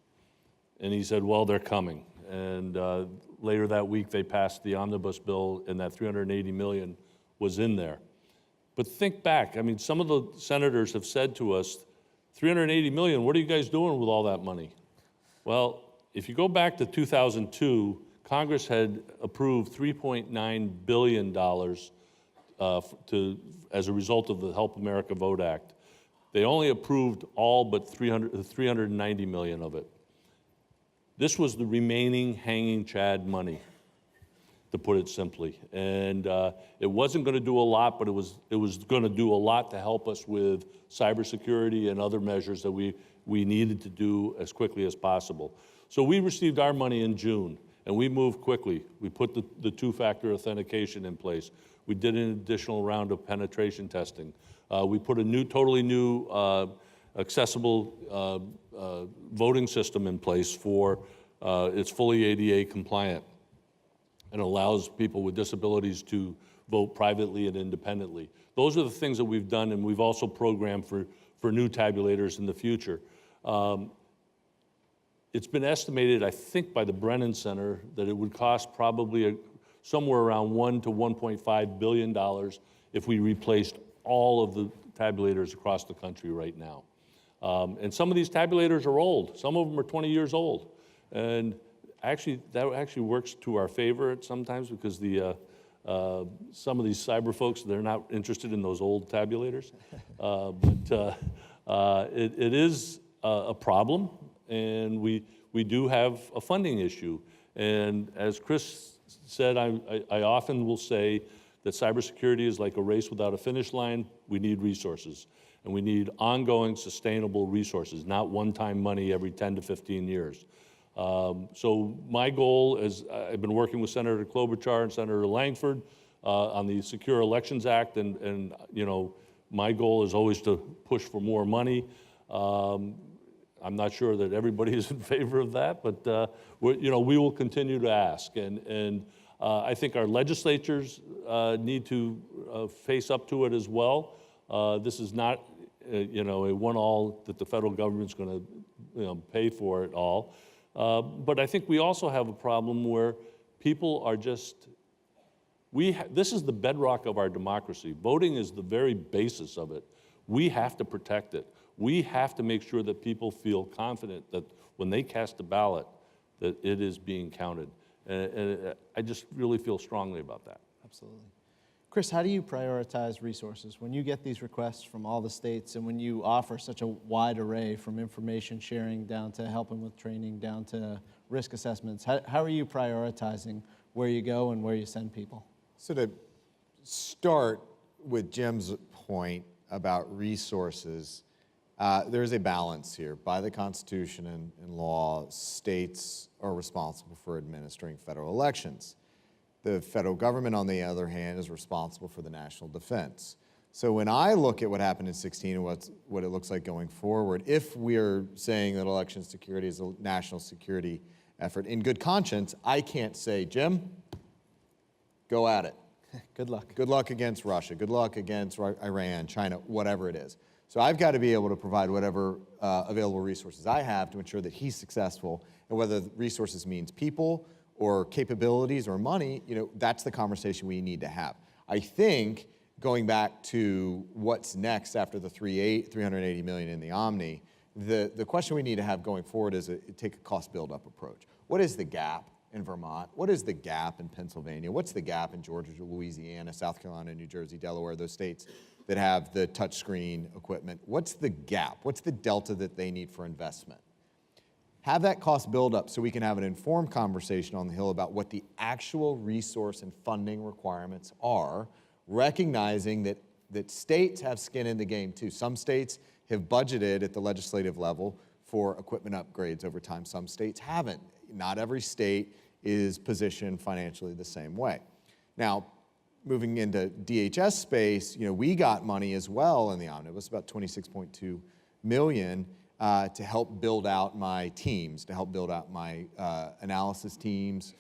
And he said, well, they're coming. And later that week, they passed the omnibus bill, and that $380 million was in there. But think back, I mean, some of the senators have said to us, $380 million, what are you guys doing with all that money? Well, if you go back to 2002, Congress had approved $3.9 billion as a result of the Help America Vote Act. They only approved all but $390 million of it. This was the remaining hanging Chad money, to put it simply. And it wasn't going to do a lot, but it was going to do a lot to help us with cybersecurity and other measures that we needed to do as quickly as possible. So we received our money in June, and we moved quickly. We put the two-factor authentication in place. We did an additional round of penetration testing. We put a totally new accessible voting system in place for, it's fully ADA compliant and allows people with disabilities to vote privately and independently. Those are the things that we've done, and we've also programmed for new tabulators in the future. It's been estimated, I think, by the Brennan Center that it would cost probably somewhere around $1 to $1.5 billion if we replaced all of the tabulators across the country right now. And some of these tabulators are old. Some of them are 20 years old. And that actually works to our favor sometimes because some of these cyber folks, they're not interested in those old tabulators. It is a problem, and we do have a funding issue. And as Chris said, I often will say that cybersecurity is like a race without a finish line. We need resources, and we need ongoing, sustainable resources, not one-time money every 10 to 15 years. So my goal is, I've been working with Senator Klobuchar and Senator Langford on the Secure Elections Act, and my goal is always to push for more money. I'm not sure that everybody is in favor of that, but we will continue to ask. And I think our legislatures need to face up to it as well. This is not, a one-all that the federal government's going to, pay for it all. But I think we also have a problem where people are just, this is the bedrock of our democracy. Voting is the very basis of it. We have to protect it. We have to make sure that people feel confident that when they cast a ballot, that it is being counted. And I just really feel strongly about that. Absolutely. Chris, how do you prioritize resources when you get these requests from all the states and when you offer such a wide array from information sharing down to helping with training down to risk assessments? How are you prioritizing where you go and where you send people? So to start with Jim's point about resources, there's a balance here. By the Constitution and law, states are responsible for administering federal elections. The federal government, on the other hand, is responsible for the national defense. So when I look at what happened in 2016 and what it looks like going forward, if we're saying that election security is a national security effort, in good conscience, I can't say, Jim, go at it. Good luck. Good luck against Russia. Good luck against Iran, China, whatever it is. So I've got to be able to provide whatever available resources I have to ensure that he's successful, and whether resources means people or capabilities or money, that's the conversation we need to have. I think going back to what's next after the $380 million in the Omni, the question we need to have going forward is take a cost build-up approach. What is the gap in Vermont? What is the gap in Pennsylvania? What's the gap in Georgia, Louisiana, South Carolina, New Jersey, Delaware, those states that have the touchscreen equipment? What's the gap? What's the delta that they need for investment? Have that cost build up so we can have an informed conversation on the Hill about what the actual resource and funding requirements are, recognizing that states have skin in the game too. Some states have budgeted at the legislative level for equipment upgrades over time. Some states haven't. Not every state is positioned financially the same way. Now, moving into DHS space, we got money as well in the omnibus, about $26.2 million, to help build out my teams, to help build out my analysis teams,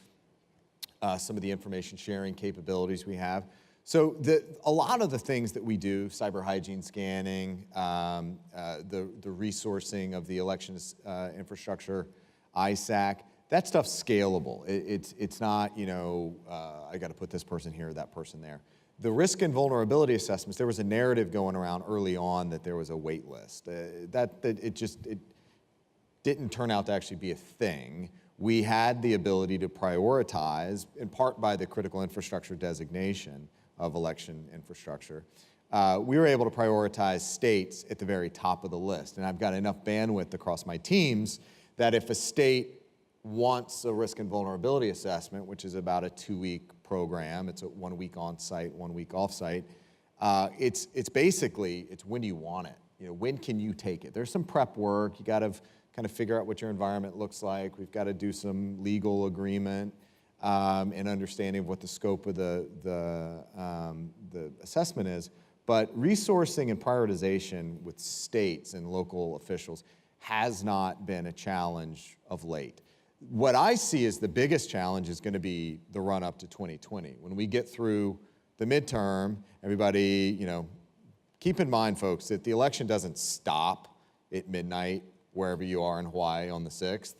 some of the information sharing capabilities we have. So a lot of the things that we do, cyber hygiene scanning, the resourcing of the elections infrastructure, ISAC, that stuff's scalable. It's not, I got to put this person here or that person there. The risk and vulnerability assessments, there was a narrative going around early on that there was a wait list. It didn't turn out to actually be a thing. We had the ability to prioritize, in part by the critical infrastructure designation of election infrastructure. We were able to prioritize states at the very top of the list. And I've got enough bandwidth across my teams that if a state wants a risk and vulnerability assessment, which is about a 2-week program, it's a 1 week on site, 1 week off site, it's basically, it's when do you want it? When can you take it? There's some prep work. You got to kind of figure out what your environment looks like. We've got to do some legal agreement and understanding of what the scope of the assessment is. But resourcing and prioritization with states and local officials has not been a challenge of late. What I see as the biggest challenge is going to be the run up to 2020. When we get through the midterm, everybody, keep in mind, folks, that the election doesn't stop at midnight wherever you are in Hawaii on the 6th.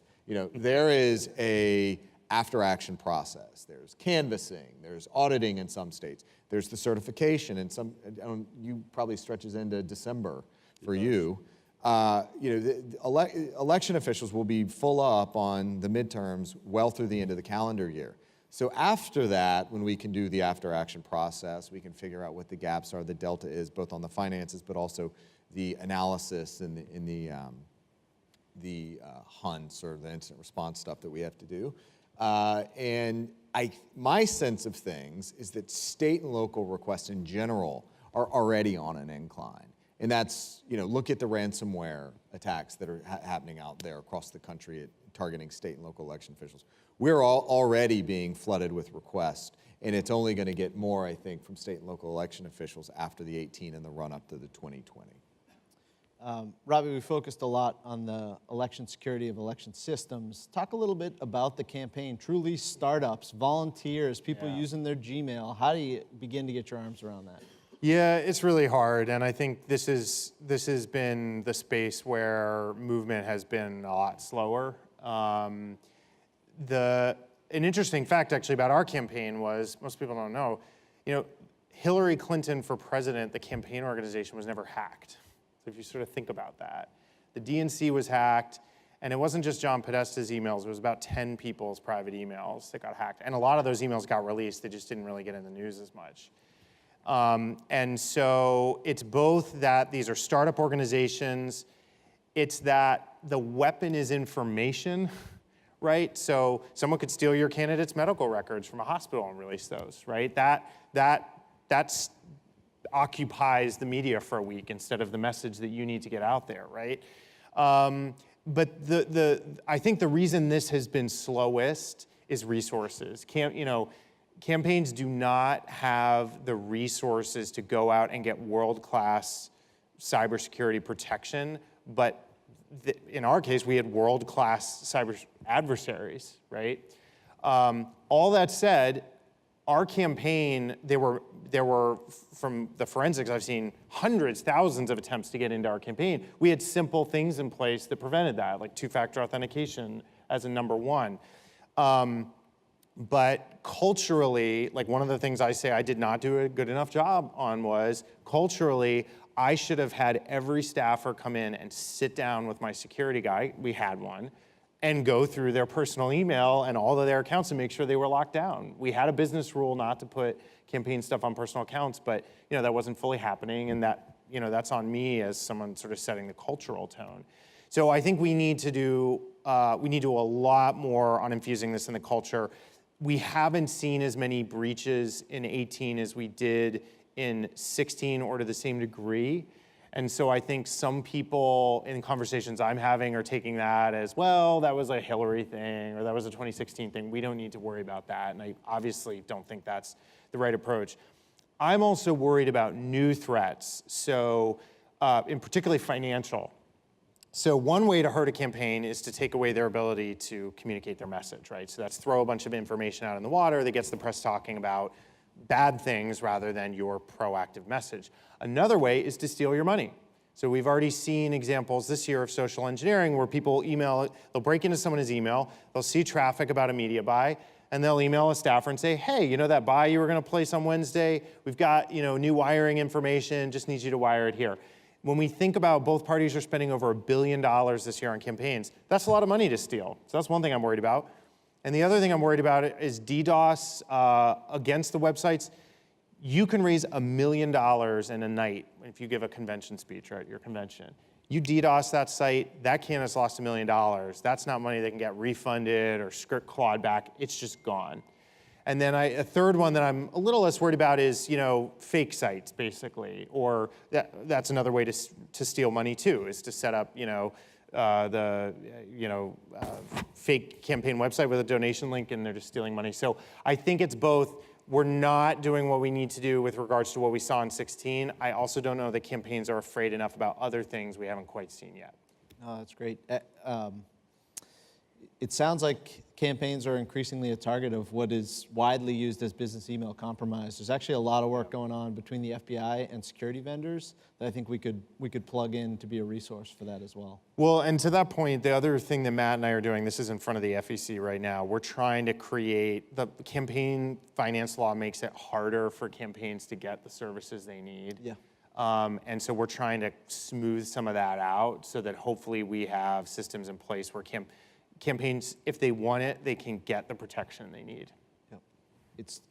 There is a after-action process. There's canvassing, there's auditing in some states, there's the certification, and you probably stretches into December for you. election officials will be full up on the midterms well through the end of the calendar year. So after that, when we can do the after-action process, we can figure out what the gaps are, the delta is, both on the finances, but also the analysis and the HUNs, or the incident response stuff that we have to do. My sense of things is that state and local requests in general are already on an incline. And that's, look at the ransomware attacks that are happening out there across the country targeting state and local election officials. We're already being flooded with requests, and it's only going to get more, I think, from state and local election officials after the 18 and the run-up to the 2020. Robby, we focused a lot on the election security of election systems. Talk a little bit about the campaign, truly startups, volunteers, people using their Gmail. How do you begin to get your arms around that? Yeah, it's really hard, and I think this has been the space where movement has been a lot slower. An interesting fact, actually, about our campaign was, most people don't know, Hillary Clinton for president, the campaign organization was never hacked. So if you sort of think about that. The DNC was hacked, and it wasn't just John Podesta's emails, it was about 10 people's private emails that got hacked. And a lot of those emails got released, they just didn't really get in the news as much. And so it's both that these are startup organizations, it's that the weapon is information, right? So someone could steal your candidate's medical records from a hospital and release those, right? That's occupies the media for a week instead of the message that you need to get out there, right? But I think the reason this has been slowest is resources. Campaigns do not have the resources to go out and get world-class cybersecurity protection, but in our case, we had world-class cyber adversaries, right? All that said, our campaign, there were, from the forensics I've seen, hundreds, thousands of attempts to get into our campaign. We had simple things in place that prevented that, like two-factor authentication as a number one. But culturally, like one of the things I say I did not do a good enough job on was, culturally, I should have had every staffer come in and sit down with my security guy, we had one, and go through their personal email and all of their accounts and make sure they were locked down. We had a business rule not to put campaign stuff on personal accounts, but that wasn't fully happening, and that's on me as someone sort of setting the cultural tone. So I think we need to do a lot more on infusing this in the culture. We haven't seen as many breaches in 18 as we did in 16 or to the same degree. And so I think some people in conversations I'm having are taking that as, well, that was a Hillary thing or that was a 2016 thing. We don't need to worry about that. And I obviously don't think that's the right approach. I'm also worried about new threats, so in particularly financial. So one way to hurt a campaign is to take away their ability to communicate their message, right? So that's throw a bunch of information out in the water that gets the press talking about bad things rather than your proactive message. Another way is to steal your money. So we've already seen examples this year of social engineering where people they'll break into someone's email, they'll see traffic about a media buy, and they'll email a staffer and say, hey, that buy you were gonna place on Wednesday, we've got new wiring information, just need you to wire it here. When we think about both parties are spending over $1 billion this year on campaigns, that's a lot of money to steal. So that's one thing I'm worried about. And the other thing I'm worried about is DDoS against the websites. You can raise $1 million in a night if you give a convention speech, right, your convention. You DDoS that site, that candidate's lost $1 million. That's not money that can get refunded or script clawed back. It's just gone. And then a third one that I'm a little less worried about is, fake sites, basically. Or that's another way to steal money, too, is to set up, fake campaign website with a donation link, and they're just stealing money. So I think it's both. We're not doing what we need to do with regards to what we saw in 16. I also don't know that campaigns are afraid enough about other things we haven't quite seen yet. Oh, that's great. It sounds like campaigns are increasingly a target of what is widely used as business email compromise. There's actually a lot of work going on between the FBI and security vendors that I think we could plug in to be a resource for that as well. Well, and to that point, the other thing that Matt and I are doing, this is in front of the FEC right now, we're trying to create, the campaign finance law makes it harder for campaigns to get the services they need. Yeah. And so we're trying to smooth some of that out so that hopefully we have systems in place where campaigns, if they want it, they can get the protection they need.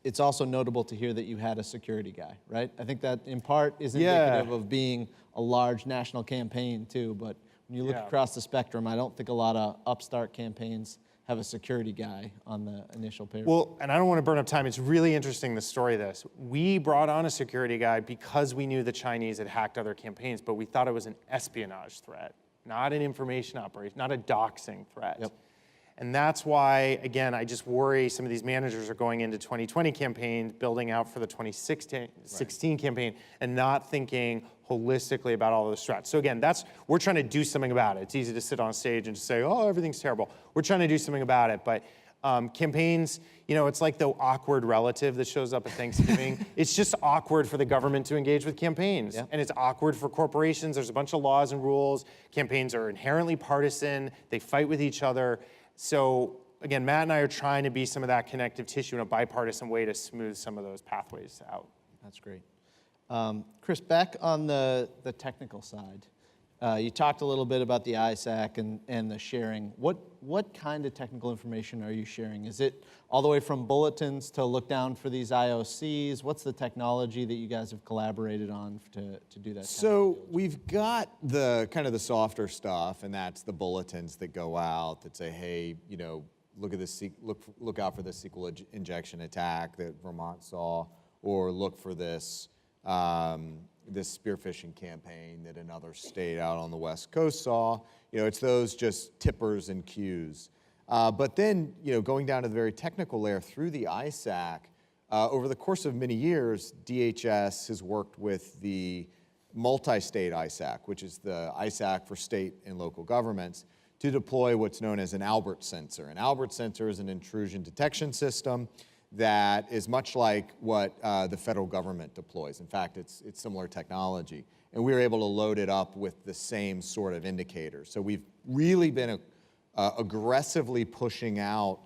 It's also notable to hear that you had a security guy, right? I think that in part is indicative of being a large national campaign too, but when you look across the spectrum, I don't think a lot of upstart campaigns have a security guy on the initial payroll. Well, and I don't want to burn up time. It's really interesting, the story of this. We brought on a security guy because we knew the Chinese had hacked other campaigns, but we thought it was an espionage threat, not an information operation, not a doxing threat. Yep. And that's why, again, I just worry some of these managers are going into 2020 campaigns, building out for the 2016 campaign, and not thinking holistically about all those threats. So again, we're trying to do something about it. It's easy to sit on stage and just say, oh, everything's terrible. We're trying to do something about it, but campaigns, it's like the awkward relative that shows up at Thanksgiving. It's just awkward for the government to engage with campaigns. And it's awkward for corporations. There's a bunch of laws and rules. Campaigns are inherently partisan. They fight with each other. So again, Matt and I are trying to be some of that connective tissue in a bipartisan way to smooth some of those pathways out. That's great. Chris, back on the technical side, you talked a little bit about the ISAC and the sharing. What kind of technical information are you sharing? Is it all the way from bulletins to look down for these IOCs? What's the technology that you guys have collaborated on to do that? So we've got the kind of the softer stuff, and that's the bulletins that go out that say, hey, look at this, look out for this SQL injection attack that Vermont saw, or look for this this spear phishing campaign that another state out on the West Coast saw. It's those just tippers and cues. But then, going down to the very technical layer through the ISAC, over the course of many years, DHS has worked with the multi-state ISAC, which is the ISAC for state and local governments, to deploy what's known as an Albert sensor. An Albert sensor is an intrusion detection system that is much like what the federal government deploys. In fact, it's similar technology. And we were able to load it up with the same sort of indicators. So we've really been aggressively pushing out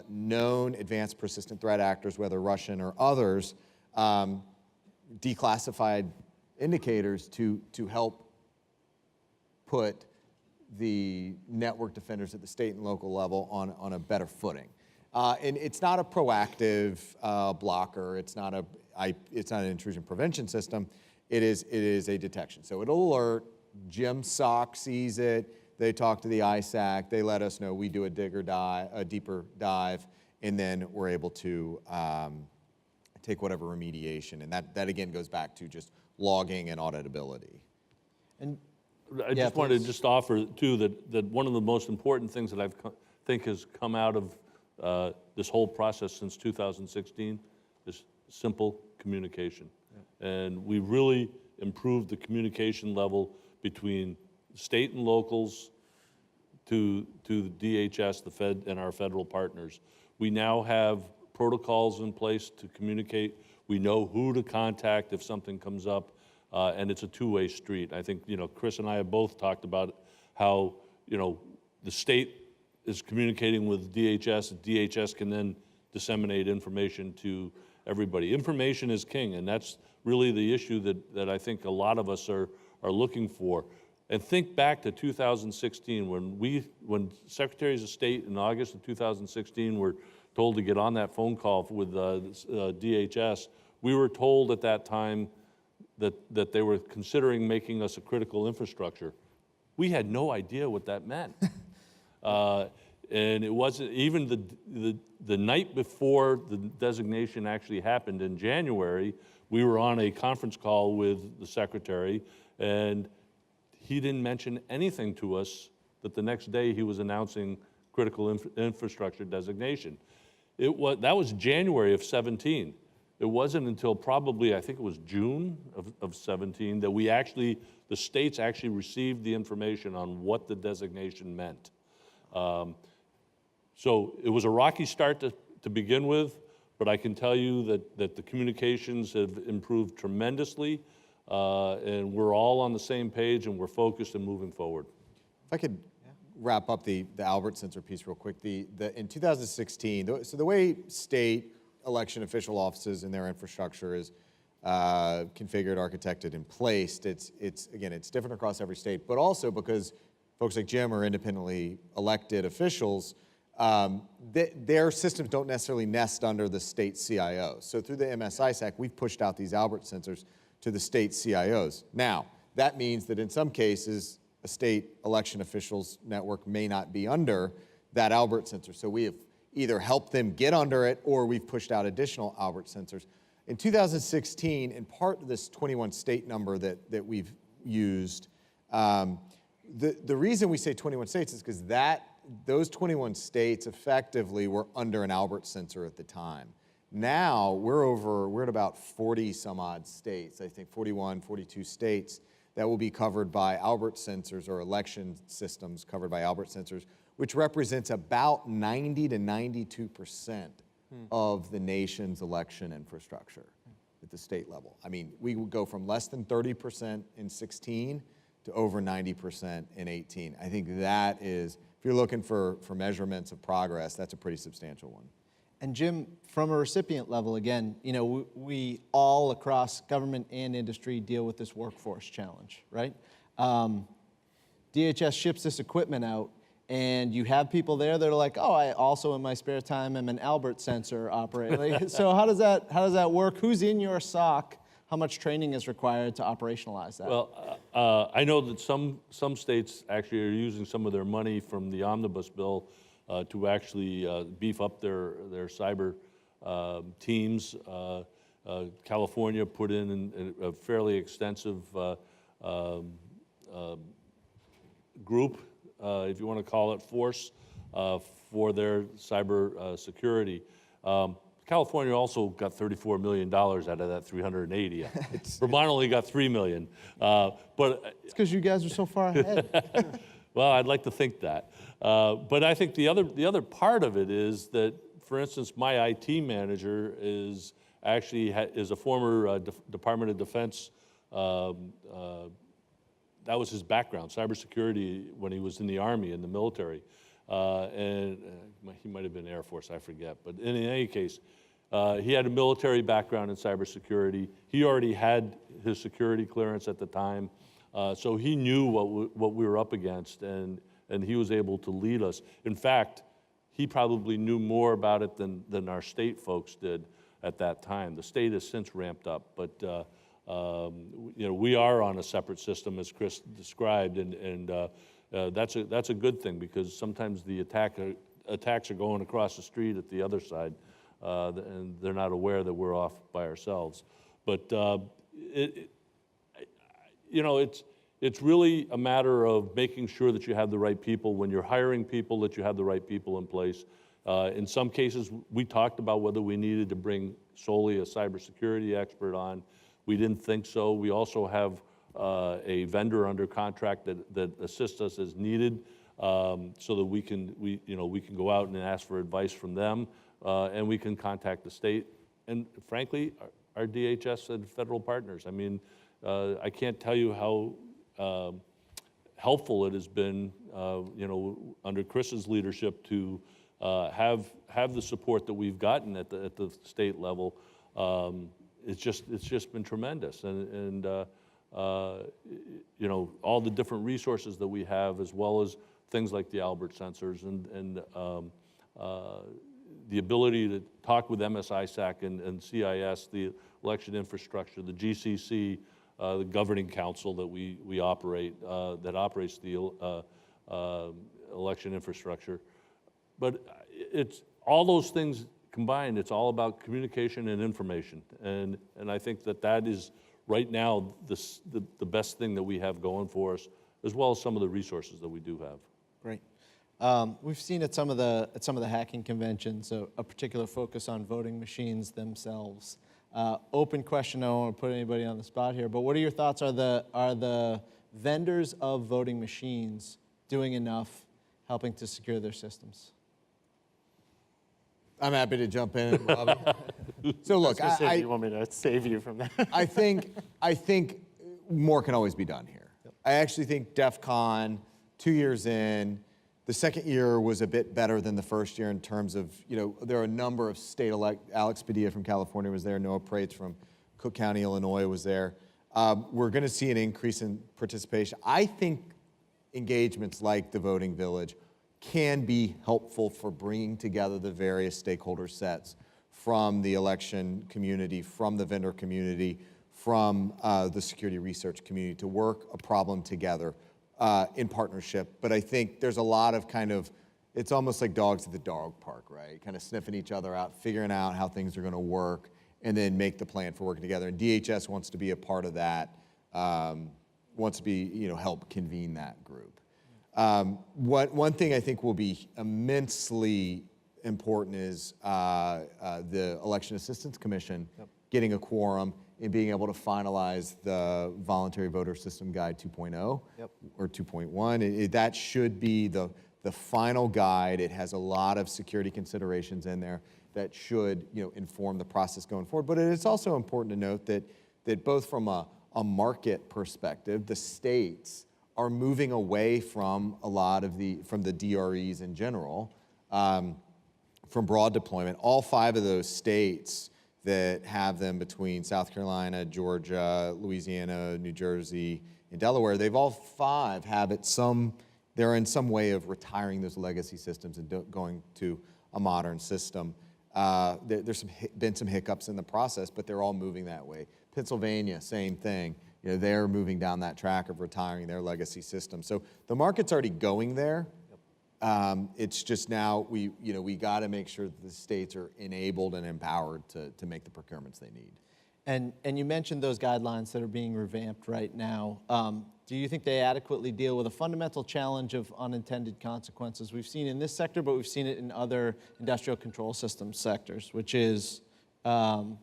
known advanced persistent threat actors, whether Russian or others, declassified indicators to help put the network defenders at the state and local level on a better footing. And it's not a proactive blocker. It's not an intrusion prevention system. It is a detection. So it'll alert. Jim SOC sees it. They talk to the ISAC. They let us know. We do a deeper dive, and then we're able to take whatever remediation. And that again goes back to just logging and auditability. And I just wanted to just offer too that one of the most important things that I think has come out of this whole process since 2016 is simple communication. And we really improved the communication level between state and locals to the DHS, the Fed, and our federal partners. We now have protocols in place to communicate. We know who to contact if something comes up, and it's a two-way street. I think, Chris and I have both talked about how, the state is communicating with DHS. DHS can then disseminate information to everybody. Information is king, and that's really the issue that I think a lot of us are looking for. And think back to 2016 when Secretaries of State in August of 2016 were told to get on that phone call with DHS. We were told at that time that they were considering making us a critical infrastructure. We had no idea what that meant. And it wasn't even the night before the designation actually happened in January, we were on a conference call with the Secretary, and he didn't mention anything to us that the next day he was announcing critical infrastructure designation. That was January of 17. It wasn't until probably, I think it was June of 17, that the states actually received the information on what the designation meant. So it was a rocky start to begin with, but I can tell you that the communications have improved tremendously, and we're all on the same page, and we're focused and moving forward. If I could wrap up the Albert sensor piece real quick. In 2016, so the way state election official offices and their infrastructure is configured, architected, and placed. Again, it's different across every state, but also because folks like Jim are independently elected officials, their systems don't necessarily nest under the state CIOs. So through the MSISAC, we've pushed out these Albert sensors to the state CIOs. Now, that means that in some cases, a state election officials network may not be under that Albert sensor. So we have either helped them get under it or we've pushed out additional Albert sensors. In 2016, in part of this 21 state number that we've used, the reason we say 21 states is because those 21 states effectively were under an Albert sensor at the time. Now we're at about 40 some odd states, I think 41, 42 states that will be covered by Albert sensors or election systems covered by Albert sensors, which represents about 90 to 92% of the nation's election infrastructure at the state level. I mean, we would go from less than 30% in 16 to over 90% in 18. I think that is, if you're looking for measurements of progress, that's a pretty substantial one. And Jim, from a recipient level, again, you know, we all across government and industry deal with this workforce challenge, right? DHS ships this equipment out, and you have people there that are like, oh, I also in my spare time am an Albert sensor operator. So how does that work? Who's in your SOC? How much training is required to operationalize that? Well, I know that some states actually are using some of their money from the omnibus bill to actually beef up their cyber teams. California put in a fairly extensive group, if you want to call it, force for their cyber security. California also got $34 million out of that 380. Vermont only got $3 million. But it's because you guys are so far ahead. well, I'd like to think that. But I think the other part of it is that, for instance, my IT manager is actually is a former Department of Defense. That was his background, cybersecurity, when he was in the Army, in the military. And he might have been Air Force, I forget. But in any case, he had a military background in cybersecurity. He already had his security clearance at the time. So he knew what we were up against, and he was able to lead us. In fact, he probably knew more about it than our state folks did at that time. The state has since ramped up, but you know, we are on a separate system, as Chris described, and that's a good thing, because sometimes the attacks are going across the street at the other side, and they're not aware that we're off by ourselves. But you know, it's really a matter of making sure that you have the right people. When you're hiring people, that you have the right people in place. In some cases, we talked about whether we needed to bring solely a cybersecurity expert on. We didn't think so. We also have a vendor under contract that assists us as needed, so that we can go out and ask for advice from them, and we can contact the state and, frankly, our DHS and federal partners. I mean, I can't tell you how helpful it has been, you know, under Chris's leadership to have the support that we've gotten at the state level. It's just been tremendous, and you know, all the different resources that we have, as well as things like the Albert sensors and the ability to talk with MSISAC and CIS, the election infrastructure, the GCC, the governing council that we operate, that operates the election infrastructure. But it's all those things combined. It's all about communication and information, and I think that is right now the best thing that we have going for us, as well as some of the resources that we do have. Great. We've seen at some of the hacking conventions a particular focus on voting machines themselves. Open question. I don't want to put anybody on the spot here, but what are your thoughts? Are the vendors of voting machines doing enough helping to secure their systems? I'm happy to jump in, Robby. So look, you want me to save you from that? I think more can always be done here. Yep. I actually think DEF CON, 2 years in, the second year was a bit better than the first year in terms of, you know, there are a number of state Alex Padilla from California was there, Noah Prates from Cook County, Illinois was there. We're going to see an increase in participation. I think engagements like the Voting Village can be helpful for bringing together the various stakeholder sets from the election community, from the vendor community, from the security research community to work a problem together in partnership. But I think there's a lot of it's almost like dogs at the dog park, right? Kind of sniffing each other out, figuring out how things are going to work, and then make the plan for working together. And DHS wants to be a part of that, wants to be, help convene that group. One thing I think will be immensely important is the Election Assistance Commission getting a quorum and being able to finalize the Voluntary Voter System Guide 2.0 or 2.1. That should be the final guide. It has a lot of security considerations in there that should inform the process going forward. But it's also important to note that both from a market perspective, the states are moving away from a lot of from the DREs in general, from broad deployment. All 5 of those states that have them between South Carolina, Georgia, Louisiana, New Jersey, and Delaware, they've all 5 have they're in some way of retiring those legacy systems and going to a modern system. There's been some hiccups in the process, but they're all moving that way. Pennsylvania, same thing. They're moving down that track of retiring their legacy system. So the market's already going there. It's just now we got to make sure that the states are enabled and empowered to make the procurements they need. And you mentioned those guidelines that are being revamped right now. Do you think they adequately deal with a fundamental challenge of unintended consequences we've seen in this sector, but we've seen it in other industrial control systems sectors, which is the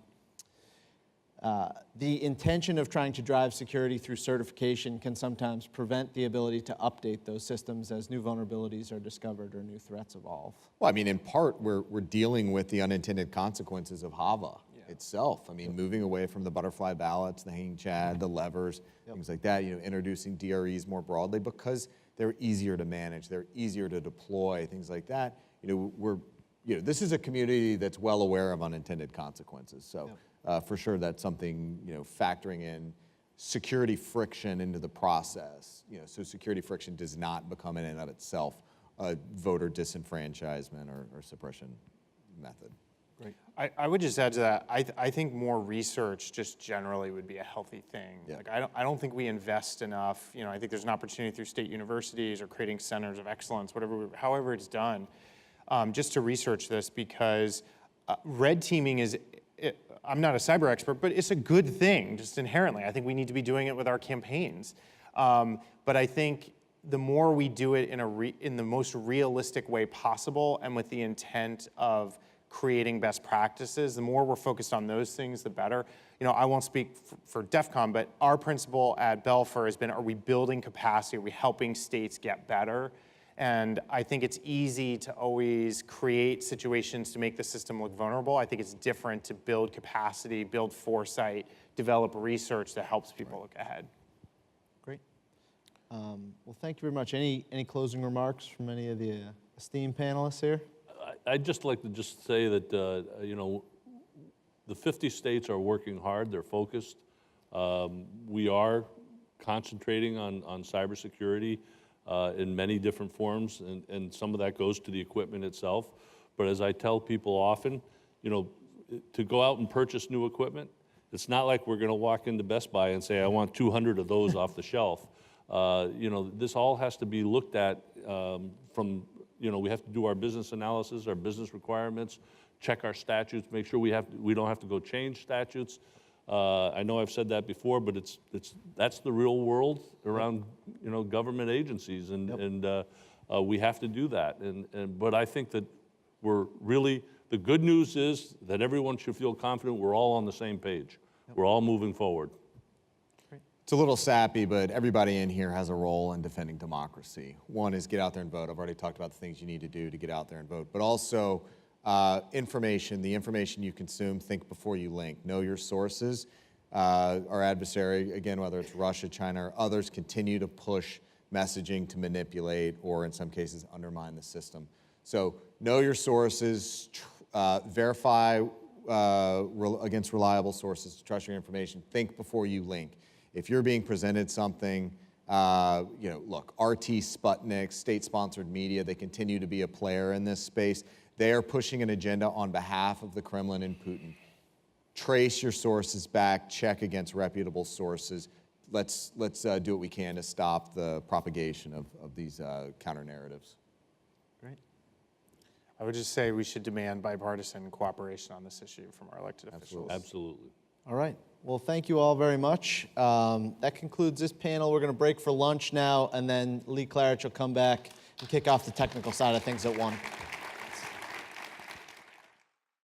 intention of trying to drive security through certification can sometimes prevent the ability to update those systems as new vulnerabilities are discovered or new threats evolve? Well, I mean, in part, we're dealing with the unintended consequences of HAVA itself. I mean, moving away from the butterfly ballots, the hanging chad, the levers, things like that, introducing DREs more broadly because they're easier to manage, they're easier to deploy, things like that. This is a community that's well aware of unintended consequences. So for sure, that's something, factoring in security friction into the process, so security friction does not become in and of itself a voter disenfranchisement or suppression method. Great. I would just add to that, I think more research just generally would be a healthy thing. Yeah. Like I don't think we invest enough. I think there's an opportunity through state universities or creating centers of excellence, however it's done, just to research this because red teaming I'm not a cyber expert, but it's a good thing just inherently. I think we need to be doing it with our campaigns. But I think the more we do it in the most realistic way possible and with the intent of creating best practices, the more we're focused on those things, the better. I won't speak for DEF CON, but our principle at Belfer has been, are we building capacity? Are we helping states get better? And I think it's easy to always create situations to make the system look vulnerable. I think it's different to build capacity, build foresight, develop research that helps people look ahead. Great. Well, thank you very much. Any closing remarks from any of the esteemed panelists here? I'd just like to say that, the 50 states are working hard, they're focused. We are concentrating on cybersecurity in many different forms, and some of that goes to the equipment itself. But as I tell people often, to go out and purchase new equipment, it's not like we're going to walk into Best Buy and say, I want 200 of those off the shelf. This all has to be looked at from, we have to do our business analysis, our business requirements, check our statutes, make sure we don't have to go change statutes. I know I've said that before, but that's the real world around government agencies, and we have to do that. But I think that the good news is that everyone should feel confident we're all on the same page. We're all moving forward. It's a little sappy, but everybody in here has a role in defending democracy. One is get out there and vote. I've already talked about the things you need to do to get out there and vote, but also the information you consume, think before you link. Know your sources. Our adversary, again, whether it's Russia, China, or others, continue to push messaging to manipulate or in some cases undermine the system. So know your sources, verify against reliable sources to trust your information. Think before you link. If you're being presented something, look, RT, Sputnik, state-sponsored media, they continue to be a player in this space. They are pushing an agenda on behalf of the Kremlin and Putin. Trace your sources back, check against reputable sources. Let's do what we can to stop the propagation of these counter-narratives. Great. I would just say we should demand bipartisan cooperation on this issue from our elected officials. Absolutely. All right. Well, thank you all very much. That concludes this panel. We're going to break for lunch now, and then Lee Klarich will come back and kick off the technical side of things at 1.